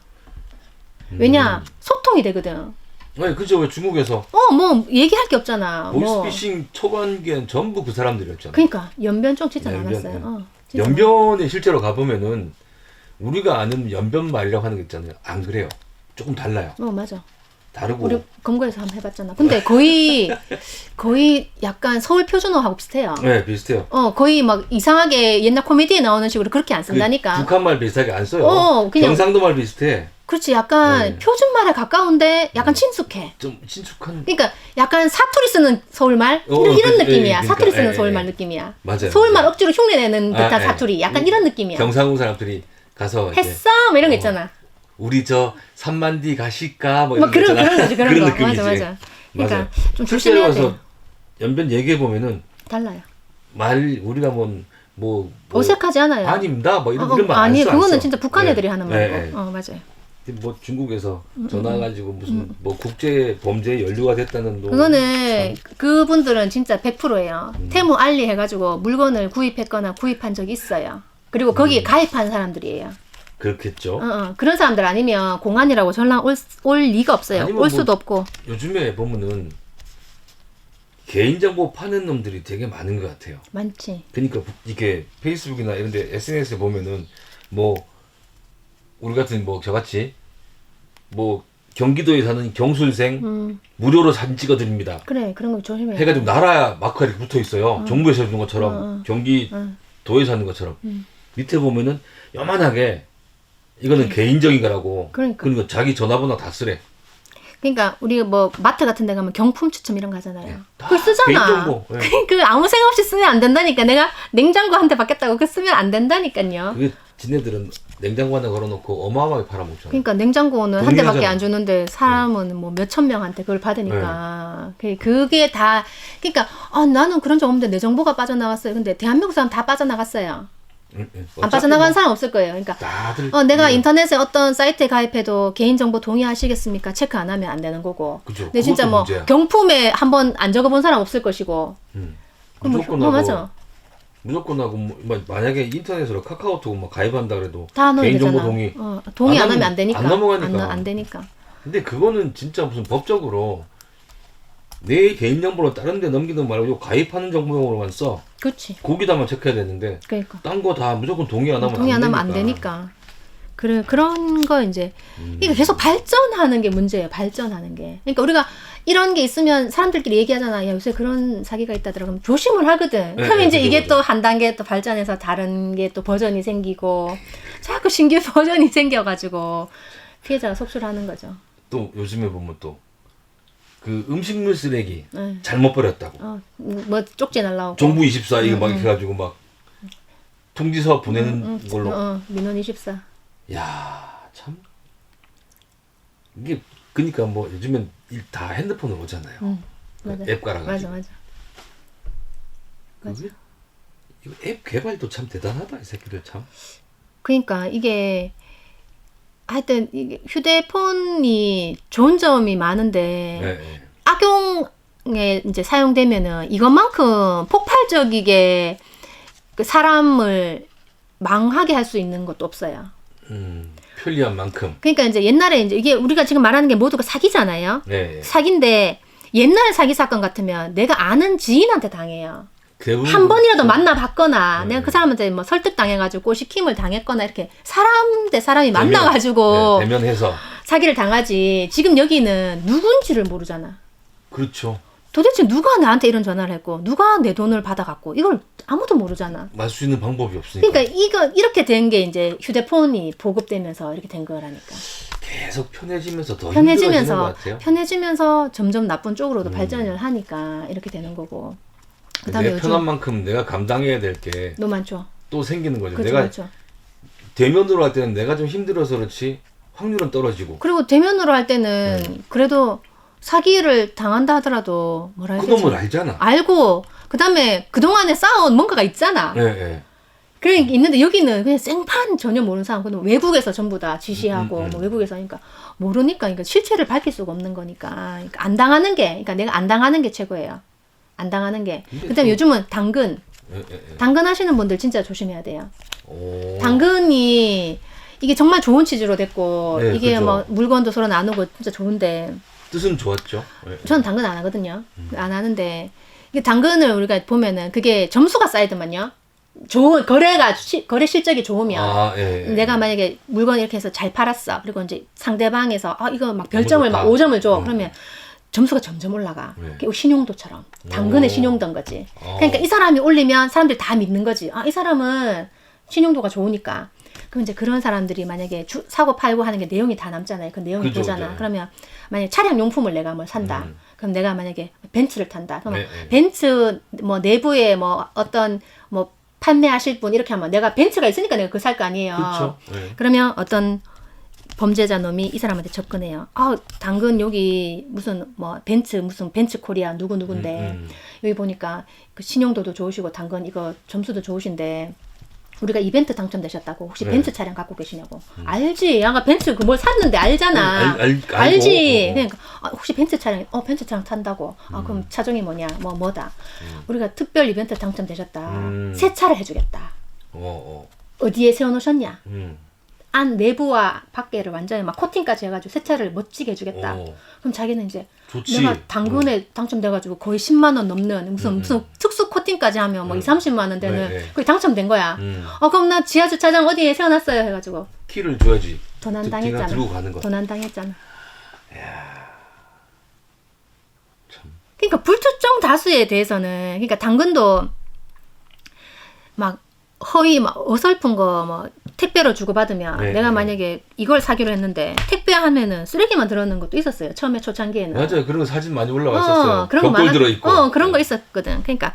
왜냐 소통이 되거든. 네, 그죠. 왜 중국에서 뭐 얘기할 게 없잖아. 보이스피싱 초반기엔 전부 그 사람들이었잖아. 그러니까 연변 쪽 진짜 연변, 많았어요. 진짜 연변에 실제로 가보면은 우리가 아는 연변 말이라고 하는 게 있잖아요. 안 그래요. 조금 달라요. 맞아. 다르고. 우리 검거에서 한번 해봤잖아. 근데 거의 약간 서울 표준어하고 비슷해요. 네, 비슷해요. 거의 막 이상하게 옛날 코미디에 나오는 식으로 그렇게 안 쓴다니까. 북한 말 비슷하게 안 써요. 그냥 경상도 말 비슷해. 그렇지. 약간 표준말에 가까운데 약간 친숙해. 좀 친숙한. 그러니까 약간 사투리 쓰는 서울말 이런 느낌이야. 그러니까, 사투리 쓰는 서울말 느낌이야. 맞아요. 서울말 억지로 흉내내는 듯한 사투리. 약간 이런 느낌이야. 경상도 사람들이 가서 했어? 뭐 이런 거 있잖아. 우리 저 산만디 가실까 뭐 이런 거지. 그런 거. 느낌이지. 맞아. 그러니까 맞아요. 좀 조심해야 돼. 연변 얘기해 보면은 달라요. 우리가 뭐 어색하지 않아요. 아닙니다. 뭐 이런 말 안 써. 아니, 그거는 진짜 북한 애들이 하는 말이고. 맞아요. 뭐 중국에서 전화 가지고 무슨 뭐 국제 범죄에 연루가 됐다는 그거는 그분들은 진짜 100%예요. 테무 알리 해가지고 물건을 구입했거나 구입한 적이 있어요. 그리고 거기에 가입한 사람들이에요. 그렇겠죠. 그런 사람들 아니면 공안이라고 전화 올 리가 없어요. 올 수도 뭐 없고. 요즘에 보면은 개인정보 파는 놈들이 되게 많은 것 같아요. 많지. 그러니까 이게 페이스북이나 이런 데 SNS에 보면은 뭐 우리 같은 뭐 저같이 뭐 경기도에 사는 경술생 무료로 사진 찍어드립니다. 그래, 그런 거 조심해. 해가지고 나라 마크가 이렇게 붙어 있어요. 정부에서 해주는 것처럼 경기도에서 하는 것처럼 밑에 보면은 요만하게 이거는 개인적인 거라고. 그러니까 자기 전화번호 다 쓰래. 그러니까 우리 뭐 마트 같은 데 가면 경품 추첨 이런 거 하잖아요. 네, 그걸 쓰잖아. 개인정보. 네. 그 아무 생각 없이 쓰면 안 된다니까. 내가 냉장고 한 대 받겠다고 그거 쓰면 안 된다니까요. 그게 지네들은 냉장고 하나 걸어놓고 어마어마하게 팔아먹잖아. 그러니까 냉장고는 한 대밖에 안 주는데 사람은 뭐 몇천 명한테 그걸 받으니까 그게 다 그러니까 나는 그런 적 없는데 내 정보가 빠져나갔어요. 근데 대한민국 사람 다 빠져나갔어요. 안 빠져나간 사람 없을 거예요. 그러니까 다들 내가 인터넷에 어떤 사이트에 가입해도 개인정보 동의하시겠습니까? 체크 안 하면 안 되는 거고. 그죠. 근데 진짜 뭐 문제야. 경품에 한번 안 적어본 사람 없을 것이고. 무조건 뭐, 하고 맞아. 무조건 하고 뭐 만약에 인터넷으로 카카오톡 막 가입한다 그래도 다 넣어야 개인정보 되잖아. 동의 동의 안 하면 하면 안 되니까. 안 넘어가니까. 안 되니까. 근데 그거는 진짜 무슨 법적으로 내 개인정보를 다른 데 넘기는 말고 가입하는 정보용으로만 써. 그렇지. 거기다만 체크해야 되는데 그러니까. 딴 거 다 무조건 동의 안 하면 동의 안 하면 안 안 되니까. 그래, 그런 거 이제 이게 계속 발전하는 게 문제예요. 발전하는 게. 그러니까 우리가 이런 게 있으면 사람들끼리 얘기하잖아. 야, 요새 그런 사기가 있다더라. 그럼 조심을 하거든. 그럼 이제 그죠, 이게 그죠. 또 한 단계 또 발전해서 다른 게 또 버전이 생기고 자꾸 신규 버전이 생겨가지고 피해자가 속출하는 거죠. 또 요즘에 보면 또 그 음식물 쓰레기 네. 잘못 버렸다고 뭐 쪽지 날라오고. 정부 24 이거 막 해가지고 막 통지서 보내는 걸로 민원 24. 야, 참 이게 그러니까 뭐 요즘엔 다 핸드폰으로 오잖아요. 맞아. 앱 깔아가지고. 맞아. 그게 이거 앱 개발도 참 대단하다 이 새끼들 참. 그러니까 이게 하여튼 이게 휴대폰이 좋은 점이 많은데 네. 악용에 이제 사용되면은 이것만큼 폭발적이게 그 사람을 망하게 할 수 있는 것도 없어요. 편리한 만큼. 그러니까 이제 옛날에 이제 이게 우리가 지금 말하는 게 모두가 사기잖아요. 네. 사기인데 옛날 사기 사건 같으면 내가 아는 지인한테 당해요. 한 번이라도 만나봤거나 내가 그 사람한테 뭐 설득당해가지고 꼬시킴을 당했거나 이렇게 사람 대 사람이 만나가지고 대면해서 사기를 당하지. 지금 여기는 누군지를 모르잖아. 그렇죠. 도대체 누가 나한테 이런 전화를 했고 누가 내 돈을 받아갔고 이걸 아무도 모르잖아. 알 수 있는 방법이 없으니까. 그러니까 이렇게 된 게 이제 휴대폰이 보급되면서 이렇게 된 거라니까. 계속 편해지면서 더 힘들어지는 것 같아요. 편해지면서 점점 나쁜 쪽으로도 발전을 하니까 이렇게 되는 거고. 그다음에 내 편한 만큼 내가 감당해야 될 게 너무 많죠. 또 생기는 거죠. 그렇죠, 내가 그렇죠. 대면으로 할 때는 내가 좀 힘들어서 그렇지 확률은 떨어지고. 그리고 대면으로 할 때는 그래도 사기를 당한다 하더라도 뭐라 해야 그 되지? 놈을 알잖아. 알고 그다음에 그동안에 쌓아온 뭔가가 있잖아. 네. 그래 있는데 여기는 그냥 생판 전혀 모르는 사람. 그럼 외국에서 전부 다 지시하고 뭐 외국에서 하니까 모르니까 그러니까 실체를 밝힐 수가 없는 거니까. 그러니까 안 당하는 게 그러니까 내가 안 당하는 게 최고예요. 안 당하는 게. 그다음에 요즘은 당근. 당근 하시는 분들 진짜 조심해야 돼요. 오. 당근이 이게 정말 좋은 취지로 됐고 네, 이게 그죠. 뭐 물건도 서로 나누고 진짜 좋은데 뜻은 좋았죠. 네. 저는 당근 안 하거든요. 안 하는데 이게 당근을 우리가 보면은 그게 점수가 쌓이더만요. 좋은 거래 실적이 좋으면 내가 만약에 물건 이렇게 해서 잘 팔았어. 그리고 이제 상대방에서 이거 막 별점을 막 5점을 줘. 그러면 점수가 점점 올라가. 그게 신용도처럼. 당근의 신용도인 거지. 그러니까 이 사람이 올리면 사람들이 다 믿는 거지. 이 사람은 신용도가 좋으니까. 그럼 이제 그런 사람들이 만약에 사고 팔고 하는 게 내용이 다 남잖아요. 그 내용이 그죠, 보잖아. 그죠. 그러면 만약에 차량 용품을 내가 뭘 산다. 그럼 내가 만약에 벤츠를 탄다. 그러면 네. 벤츠 뭐 내부에 뭐 어떤 뭐 판매하실 분 이렇게 하면 내가 벤츠가 있으니까 내가 그거 살 거 아니에요. 그렇죠. 네. 그러면 어떤 범죄자 놈이 이 사람한테 접근해요. 당근 여기 무슨 뭐 무슨 벤츠 코리아 누구누군데 여기 보니까 그 신용도도 좋으시고 당근 이거 점수도 좋으신데 우리가 이벤트 당첨되셨다고 혹시 네. 벤츠 차량 갖고 계시냐고. 알지. 아까 벤츠 그 뭘 샀는데 알잖아. 알지. 그러니까 혹시 벤츠 차량 벤츠 차량 탄다고. 그럼 차종이 뭐냐 뭐다. 우리가 특별 이벤트 당첨되셨다. 세차를 해주겠다. 어디에 세워놓으셨냐. 안 내부와 밖에를 완전히 막 코팅까지 해가지고 세차를 멋지게 해주겠다. 그럼 자기는 이제 좋지. 내가 당근에 당첨돼가지고 거의 10만 원 넘는 무슨 특수 코팅까지 하면 뭐 2, 30만 원 되는 네. 그게 당첨된 거야. 그럼 나 지하 주차장 어디에 세워놨어요 해가지고 키를 줘야지. 도난 당했잖아. 들고 가는 거. 도난 당했잖아. 참. 그러니까 불특정 다수에 대해서는 그러니까 당근도 막 허위 막 어설픈 거 뭐 택배로 주고받으면 네, 내가 네. 만약에 이걸 사기로 했는데 택배하면은 쓰레기만 들어있는 것도 있었어요. 처음에 초창기에는. 맞아요. 그런 거 사진 많이 올라왔었어요. 그런 거 벽돌 들어있고. 그런 거 있었거든. 그러니까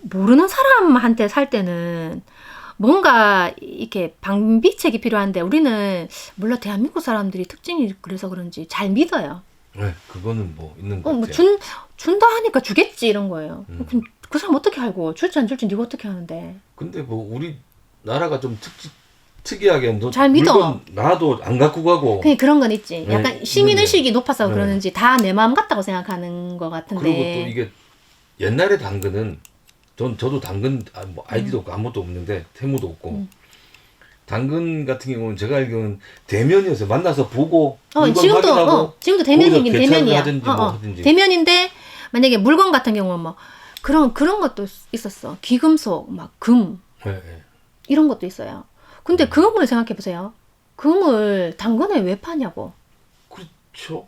모르는 사람한테 살 때는 뭔가 이렇게 방비책이 필요한데 우리는 물론 대한민국 사람들이 특징이 그래서 그런지 잘 믿어요. 네, 그거는 뭐 있는 것 뭐 같아요. 준다 하니까 주겠지 이런 거예요. 그럼 그 사람 어떻게 알고 줄지 안 줄지 네가 어떻게 하는데. 근데 뭐 우리 나라가 좀 특이하게 잘 믿어. 물건 나도 안 갖고 가고. 그런 건 있지. 약간 네, 시민의식이 높아서 네. 그러는지 다 내 마음 같다고 생각하는 것 같은데. 그리고 또 이게 옛날에 당근은 저도 당근 뭐 아이디도 없고 아무것도 없는데 태무도 없고 당근 같은 경우는 제가 알기로는 대면이어서 만나서 보고 물건 확인하고 지금도 대면이긴 거기서 개찰을 대면이야. 하든지 뭐 하든지. 대면인데 만약에 물건 같은 경우는 뭐 그런 것도 있었어. 귀금속, 막 금 네, 네. 이런 것도 있어요. 근데 금을 생각해 보세요. 금을 당근에 왜 파냐고. 그렇죠.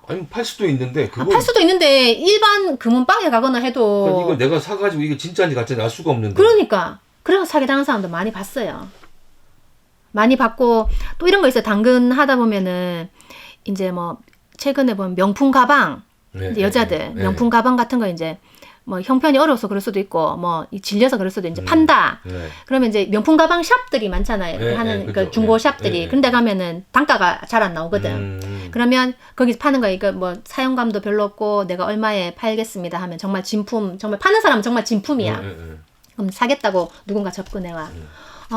아니면 팔 수도 있는데 그걸 팔 수도 있는데 일반 금은 빵에 가거나 해도 그러니까 이걸 내가 사가지고 이게 진짜인지 가짜인지 알 수가 없는데. 그러니까 그래서 사기당한 사람도 많이 봤어요. 많이 봤고 또 이런 거 있어요. 당근 하다 보면은 이제 뭐 최근에 보면 명품 가방 네, 이제 여자들 네, 네. 명품 가방 같은 거 이제 뭐 형편이 어려워서 그럴 수도 있고 뭐 질려서 그럴 수도 이제 판다. 네. 그러면 이제 명품 가방 샵들이 많잖아요. 네, 하는 네, 그 그죠. 중고 네, 샵들이. 네. 근데 가면은 단가가 잘 안 나오거든. 그러면 거기서 파는 거 이거 뭐 사용감도 별로 없고 내가 얼마에 팔겠습니다 하면 정말 진품, 정말 파는 사람은 정말 진품이야. 그럼 사겠다고 누군가 접근해와.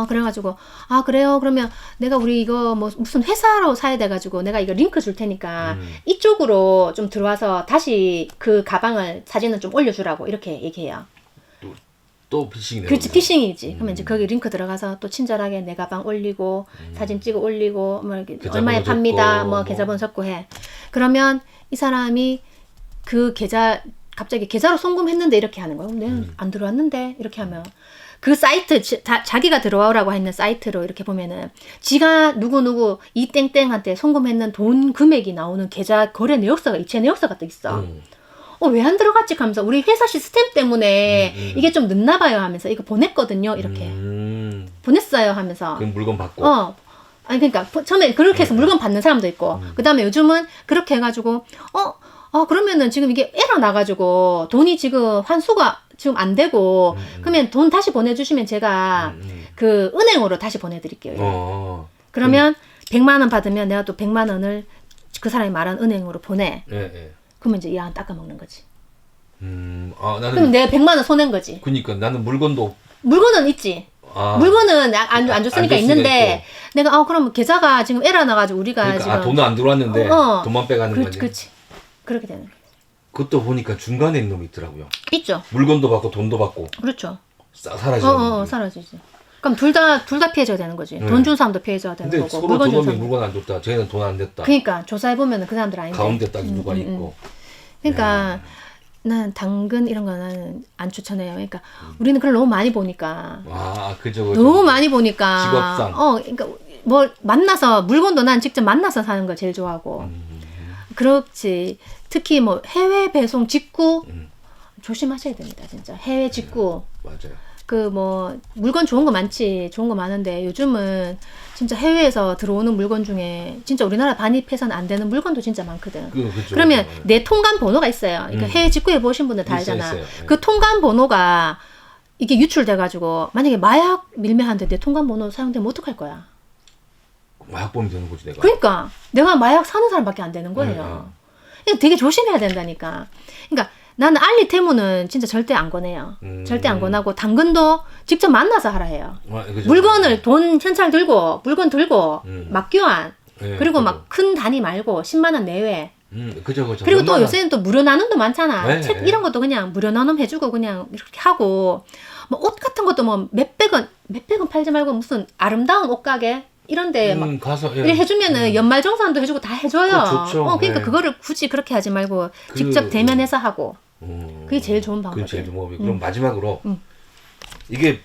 그래가지고 그래요. 그러면 내가 우리 이거 뭐 무슨 회사로 사야 돼가지고 내가 이거 링크 줄 테니까 이쪽으로 좀 들어와서 다시 그 가방을 사진을 좀 올려주라고 이렇게 얘기해요. 또 피싱이네요. 그렇지, 피싱이지. 그러면 이제 거기 링크 들어가서 또 친절하게 내 가방 올리고 사진 찍어 올리고 뭐 이렇게 얼마에 팝니다. 뭐 계좌번호 적고 해. 그러면 이 사람이 그 계좌 갑자기 계좌로 송금했는데 이렇게 하는 거예요. 내는 안 들어왔는데 이렇게 하면 그 사이트 자기가 들어오라고 했는 사이트로 이렇게 보면은 지가 누구 이 땡땡한테 송금했는 돈 금액이 나오는 계좌 거래 내역서가 이체 내역서가 또 있어. 왜 안 들어갔지 하면서 우리 회사 시스템 때문에 이게 좀 늦나 봐요 하면서 이거 보냈거든요 이렇게 보냈어요 하면서 그럼 물건 받고 아니 그러니까 처음에 그렇게 해서 물건 받는 사람도 있고 그 다음에 요즘은 그렇게 해가지고 그러면은 지금 이게 에러 나가지고 돈이 지금 환수가 지금 안 되고 그러면 돈 다시 보내주시면 제가 그 은행으로 다시 보내드릴게요. 그러면 100만 원 받으면 내가 또 100만 원을 그 사람이 말한 은행으로 보내. 네. 그러면 이제 얘한 닦아먹는 거지. 나는 그럼 내가 100만 원 손해인 거지. 그러니까 나는 물건도 물건은 있지. 물건은 안 줬으니까 있는데 있고. 내가 그럼 계좌가 지금 에러 나가지고 우리가 그러니까 지금 돈은 안 들어왔는데 돈만 빼가는 거지. 그렇지. 그렇게 되는 거지. 그것도 보니까 중간에 있는 놈이 있더라고요. 있죠. 물건도 받고 돈도 받고. 그렇죠. 사라지는. 사라지지. 그럼 둘 다 피해자가 되는 거지. 돈 준 사람도 피해자가 되는 근데 거고. 서로 저놈이 물건 안 줬다. 쟤는 돈 안 냈다. 그러니까 조사해 보면은 그 사람들 아닌데. 가운데 딱 누가 있고. 그러니까 난 당근 이런 거는 안 추천해요. 그러니까 우리는 그걸 너무 많이 보니까. 그죠. 너무 많이 보니까. 직업상. 그러니까 뭐 만나서 물건도 난 직접 만나서 사는 걸 제일 좋아하고. 그렇지. 특히 뭐 해외 배송 직구 조심하셔야 됩니다. 진짜 해외 직구. 맞아요. 그 뭐 물건 좋은 거 많지. 좋은 거 많은데 요즘은 진짜 해외에서 들어오는 물건 중에 진짜 우리나라 반입해서는 안 되는 물건도 진짜 많거든. 그렇죠. 그러면 내 통관 번호가 있어요. 그러니까 해외 직구해 보신 분들 다 알잖아. 있어요. 그 통관 번호가 이게 유출돼 가지고 만약에 마약 밀매하는데 내 통관 번호 사용되면 어떡할 거야? 마약범이 되는 거지 내가. 그러니까 내가 마약 사는 사람밖에 안 되는 거예요. 이거 되게 조심해야 된다니까. 그러니까 나는 알리테무는 진짜 절대 안 권해요. 절대 안 권하고 당근도 직접 만나서 하라 해요. 그죠. 물건을 돈 현찰 들고 물건 들고 막 교환 네, 그리고 그죠. 막 큰 단위 말고 10만 원 내외. 그죠. 그리고 또 얼마나- 요새는 또 무료 나눔도 많잖아. 네, 책 네. 이런 것도 그냥 무료 나눔 해주고 그냥 이렇게 하고 뭐 옷 같은 것도 뭐 몇백 원 팔지 말고 무슨 아름다운 옷가게 이런데 막 가서 이렇게 해주면은 연말정산도 해주고 다 해줘요. 그거 좋죠. 그러니까 네. 그거를 굳이 그렇게 하지 말고 그- 직접 대면해서 하고 그게 제일 좋은 그게 방법이에요. 제일 좋은 방법이. 그럼 마지막으로 이게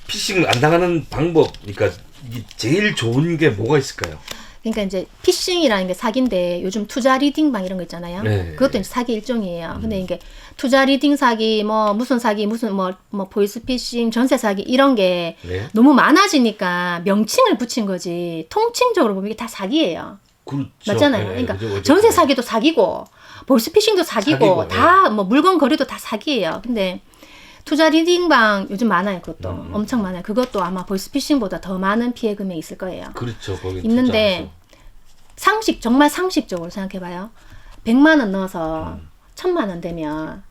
피싱을 안 당하는 방법, 그러니까 이게 제일 좋은 게 뭐가 있을까요? 그러니까 이제 피싱이라는 게 사기인데 요즘 투자 리딩방 이런 거 있잖아요. 네. 그것도 이제 사기 일종이에요. 근데 이게 투자 리딩 사기, 뭐 무슨 사기, 무슨 뭐 보이스 피싱, 전세 사기 이런 게 네. 너무 많아지니까 명칭을 붙인 거지. 통칭적으로 보면 이게 다 사기예요. 그렇죠. 맞잖아요. 네, 그러니까 그죠. 전세 사기도 사기고 보이스 피싱도 사기고 사기고, 다 뭐 물건 거래도 다 사기예요. 근데 투자 리딩방 요즘 많아요. 그것도 엄청 많아요. 그것도 아마 보이스 피싱보다 더 많은 피해 금액이 있을 거예요. 그렇죠. 거기 있는데 정말 상식적으로 생각해봐요. 100만 원 넣어서 1000만 원 되면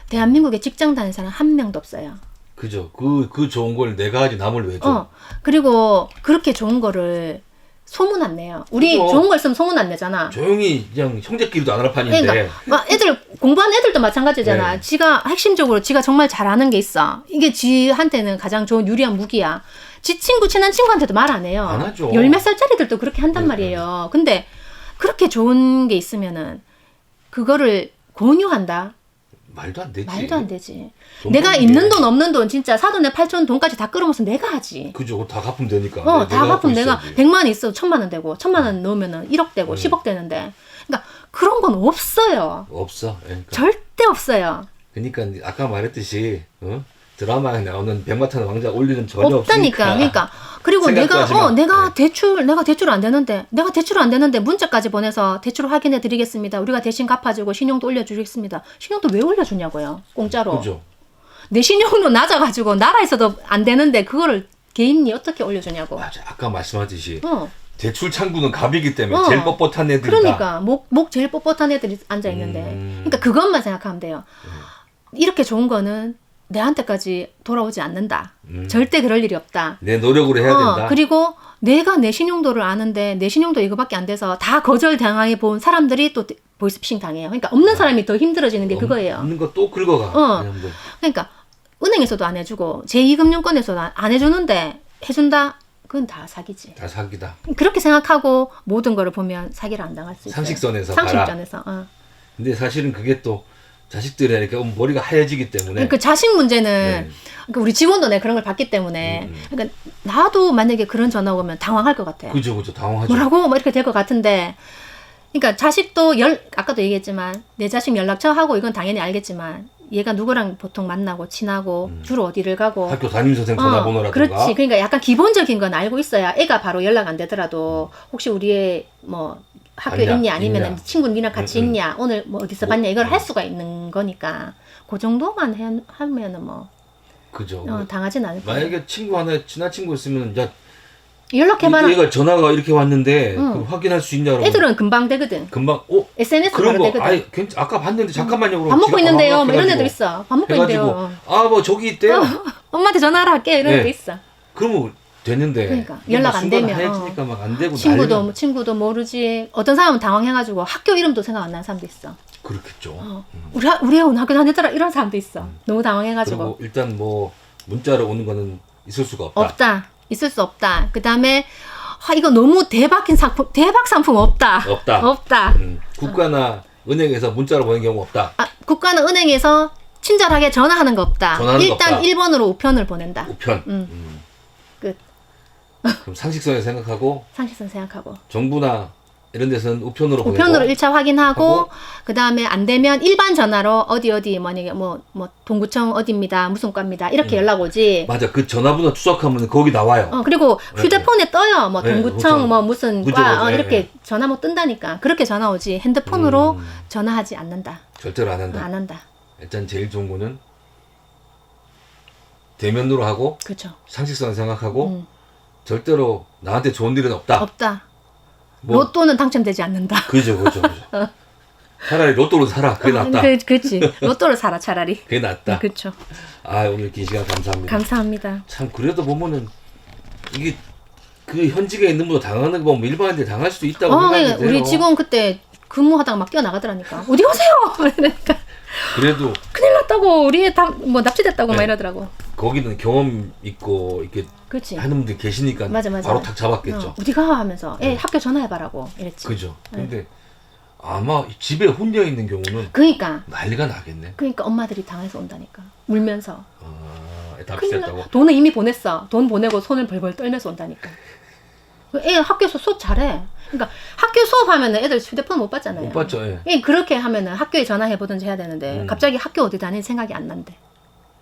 대한민국에 직장 다니는 사람 한 명도 없어요. 그죠. 그 좋은 걸 내가 하지 남을 왜 줘? 그리고 그렇게 좋은 거를 소문 안 내요. 우리 그죠. 좋은 걸 쓰면 소문 안 내잖아. 조용히 그냥 형제끼리도 안 할 판인데. 그러니까 막 애들 공부하는 애들도 마찬가지잖아. 네. 지가 핵심적으로 지가 정말 잘하는 게 있어. 이게 지한테는 가장 좋은 유리한 무기야. 지 친구 친한 친구한테도 말 안 해요. 안 하죠. 열 몇 살짜리들도 그렇게 한단 네, 말이에요. 근데 그렇게 좋은 게 있으면은 그거를 공유한다. 말도 안 되지. 말도 안 되지. 돈 내가 버는 있는 게- 돈 없는 돈 진짜 사돈에 8천 돈까지 다 끌어모아서 내가 하지. 그죠. 다 갚으면 되니까. 다 내가 갖고 갚으면 내가 있어야지. 100만 있어 1000만 원 되고 1000만 원 넣으면은 1억 되고 10억 되는데. 그러니까 그런 건 없어요. 없어. 그러니까. 절대 없어요. 그러니까 아까 말했듯이 드라마에 나오는 백마탄 왕자 올리는 전혀 없다니까. 없으니까. 그러니까 그리고 생각도 하지 마. 내가 대출 안 되는데 문자까지 보내서 대출 확인해 드리겠습니다. 우리가 대신 갚아주고 신용도 올려주겠습니다. 신용도 왜 올려주냐고요. 공짜로. 그죠. 내 신용도 낮아가지고 나라에서도 안 되는데 그거를 개인이 어떻게 올려주냐고. 맞아. 아까 말씀하듯이 어. 대출 창구는 갑이기 때문에 어. 제일 뻣뻣한 애들이다. 그러니까 목 제일 뻣뻣한 애들이 앉아 있는데. 그러니까 그것만 생각하면 돼요. 이렇게 좋은 거는 내한테까지 돌아오지 않는다. 절대 그럴 일이 없다. 내 노력으로 해야 된다. 그리고 내가 내 신용도를 아는데 내 신용도 이거밖에 안 돼서 다 거절 당해 본 사람들이 또 보이스피싱 당해요. 그러니까 없는 사람이 더 힘들어지는 게 그거예요. 없는 거 또 긁어가. 사람들. 그러니까 은행에서도 안 해주고 제2금융권에서도 안 해주는데 해준다? 그건 다 사기지. 다 사기다. 그렇게 생각하고 모든 거를 보면 사기를 안 당할 수 있어요. 상식선에서 봐라. 상식선에서. 근데 사실은 그게 또 자식들이니까 머리가 하얘지기 때문에. 그 자식 문제는 네. 그러니까 우리 직원도 내가 그런 걸 봤기 때문에 그러니까 나도 만약에 그런 전화 오면 당황할 것 같아요. 그죠. 당황하죠. 뭐라고? 뭐 이렇게 될 것 같은데 그러니까 자식도 아까도 얘기했지만 내 자식 연락처 하고 이건 당연히 알겠지만 얘가 누구랑 보통 만나고 친하고 주로 어디를 가고 학교 담임선생 전화번호라든가. 그렇지. 그러니까 약간 기본적인 건 알고 있어야 애가 바로 연락 안 되더라도 혹시 우리 애 뭐 학교에 아니야, 있냐 아니면 있냐. 친구 니랑 같이 있냐 오늘 뭐 어디서 봤냐 이걸 할 수가 있는 거니까 그 정도만 하면은 뭐 그죠. 당하진 않을 거예요. 만약에 친구 하나 친한 친구 있으면 야 연락해봐라. 얘가 전화가 이렇게 왔는데 그럼 확인할 수 있냐? 그러면 애들은 금방 되거든. 금방 SNS 그런 바로 거 되거든. 아니 아까 봤는데 잠깐만요. 그럼 밥 먹고 지가 있는데요. 바로 뭐 이런 해가지고 애도 있어. 밥 먹고 해가지고 있는데요. 뭐 저기 있대요. 엄마한테 전화하라 할게 이런 네. 애도 있어. 그러면 되는데 그러니까 연락 안 되면 하얘지니까 막 안 되고 친구도 모르지. 어떤 사람은 당황해가지고 학교 이름도 생각 안 나는 사람도 있어. 그렇겠죠. 우리 애 오늘 학교 다녔더라 이런 사람도 있어. 너무 당황해가지고. 그리고 일단 뭐 문자로 오는 거는 있을 수가 없다. 없다. 있을 수 없다. 그 다음에 이거 너무 대박 상품 없다. 없다. 국가나 은행에서 문자로 보낸 경우 없다. 국가는 은행에서 친절하게 전화하는 거 없다. 전화하는 거 일단 없다. 1번으로 우편을 보낸다. 우편. 끝. 그럼 상식선에 생각하고 상식선 생각하고. 정부나 이런 데서는 우편으로 보내고 우편으로 1차 확인하고 하고, 그 다음에 안 되면 일반 전화로 어디 만약에 뭐 동구청 어디입니다 무슨 과입니다 이렇게 연락 오지. 맞아. 그 전화번호 추적하면 거기 나와요. 그리고 휴대폰에 떠요. 뭐 네, 동구청 뭐 무슨 그죠, 과 그죠. 이렇게 네. 전화 못 뜬다니까. 그렇게 전화 오지. 핸드폰으로 전화하지 않는다. 절대로 안 한다. 안 한다. 일단 제일 좋은 거는 대면으로 하고 그렇죠. 상식선 생각하고 절대로 나한테 좋은 일은 없다. 없다. 뭐, 로또는 당첨되지 않는다. 그죠. 차라리 로또로 사라. 그게 낫다. 그렇지. 로또를 사라 차라리. 그게 낫다. 그렇죠. 아 오늘 긴 시간 감사합니다. 감사합니다. 참 그래도 보면은 이게 그 현직에 있는 분도 당하는 거 보면 일반인들 당할 수도 있다고 생각이 돼요. 우리 직원 그때 근무하다가 막 뛰어나가더라니까. 어디 가세요? 그러니까 그래도 큰일 났다고 우리 뭐 납치됐다고 네. 막 이러더라고. 거기는 경험 있고 이렇게 그렇지. 하는 분들 계시니까 맞아. 바로 탁 잡았겠죠. 어디가 하면서 학교 전화해봐라고 이랬지. 그죠. 근데 아마 집에 혼자 있는 경우는 그러니까 난리가 나겠네. 엄마들이 당해서 온다니까. 울면서. 납치됐다고. 돈은 이미 보냈어. 돈 보내고 손을 벌벌 떨면서 온다니까. 애 학교에서 수업 잘해. 그러니까 학교 수업하면은 애들 휴대폰 못 받잖아요. 못 받죠. 예. 예, 그렇게 하면은 학교에 전화해 보든지 해야 되는데 갑자기 학교 어디 다니는지 생각이 안 난대.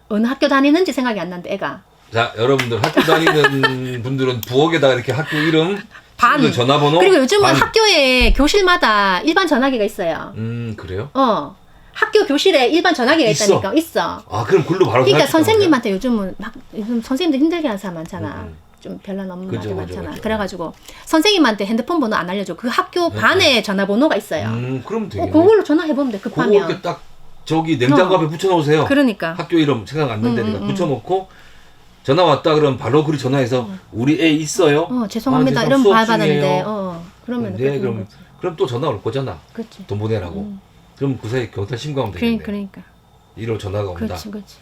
어느 학교 다니는지 생각이 안 난대 애가. 자 여러분들 학교 다니는 분들은 부엌에다가 이렇게 학교 이름, 친구들 전화번호. 그리고 요즘은 학교에 교실마다 일반 전화기가 있어요. 그래요? 학교 교실에 일반 전화기가 있다니까. 있어. 아 그럼 글로 바로. 그러니까 선생님한테 요즘 선생님들 힘들게 하는 사람 많잖아. 좀 별난 업무 그죠, 많잖아. 그죠. 그래가지고 선생님한테 핸드폰 번호 안 알려줘. 그 학교 반에 전화번호가 있어요. 그럼 되겠네. 그걸로 전화해보면 돼. 그거 급하면. 이렇게 딱 저기 냉장고 앞에 붙여놓으세요. 그러니까. 학교 이름 생각 안 난다니까 붙여놓고 전화 왔다 그러면 바로 그리 전화해서 우리 애 있어요? 죄송합니다. 이런 말 받았는데. 그러면 네, 그럼 또 전화 올 거잖아. 그치. 돈 보내라고. 그럼 그 사이 경찰 신고하면 되겠네. 그러니까. 이런 전화가 온다. 그렇지.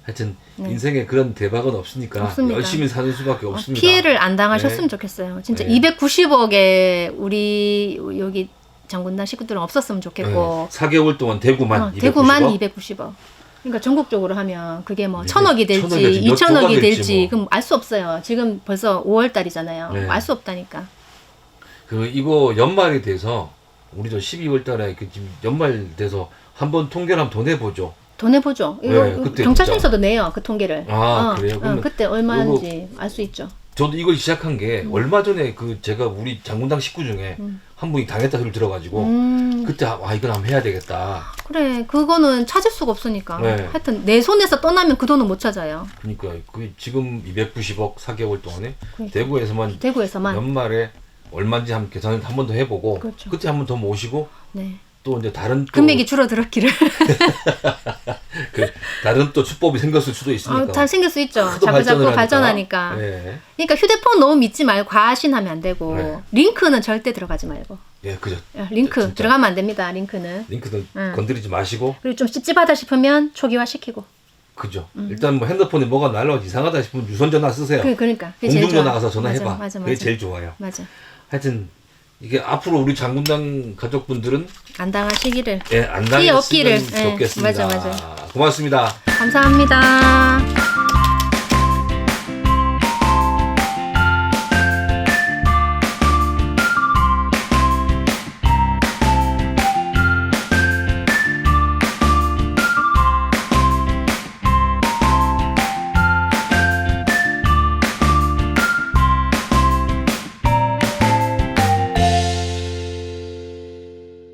하여튼 인생에 그런 대박은 없으니까 열심히 사는 수밖에 없습니다. 피해를 안 당하셨으면 좋겠어요. 진짜 290억에 우리 여기 장군단 식구들은 없었으면 좋겠고. 4개월 동안 대구만 290억? 대구만 290억. 그러니까 전국적으로 하면 그게 뭐 1,000억이 될지 몇 2,000억이 조가 될지 될지 뭐. 그럼 알 수 없어요. 지금 벌써 5월 달이잖아요. 알 수 없다니까. 이거 연말이 돼서 우리도 12월 달에 지금 연말 돼서 한번 통계를 한번 더 내보죠. 더 내보죠. 이거 경찰청에서도 내요. 그 통계를. 그래요? 그때 얼마인지 알 수 있죠. 저도 이걸 시작한 게 얼마 전에 제가 우리 장군당 식구 중에 한 분이 당했다 소리를 들어가지고 그때 이건 한번 해야 되겠다. 그래, 그거는 찾을 수가 없으니까. 하여튼 내 손에서 떠나면 그 돈은 못 찾아요. 그러니까 지금 290억 4개월 동안에 대구에서만 연말에 얼마인지 한번 계산을 한 번 더 해보고 그렇죠. 그때 한 번 더 모시고 또 이제 다른 금액이 줄어들었기를. 다른 또 수법이 생겼을 수도 있으니까. 잘 생길 수 있죠. 자꾸 발전하니까. 그러니까 휴대폰 너무 믿지 말고 과신하면 안 되고 링크는 절대 들어가지 말고. 그죠. 링크 진짜. 들어가면 안 됩니다. 링크는 건드리지 마시고. 그리고 좀 찝찝하다 싶으면 초기화 시키고. 그죠. 일단 뭐 핸드폰에 뭐가 날라와서 이상하다 싶으면 유선 전화 쓰세요. 그러니까 공중전화 가서 전화해봐. 맞아. 그게 제일 좋아요. 맞아. 하여튼 이게 앞으로 우리 장군당 가족분들은 안 당하시기를. 안 당했으면 좋겠습니다. 맞아. 고맙습니다. 감사합니다.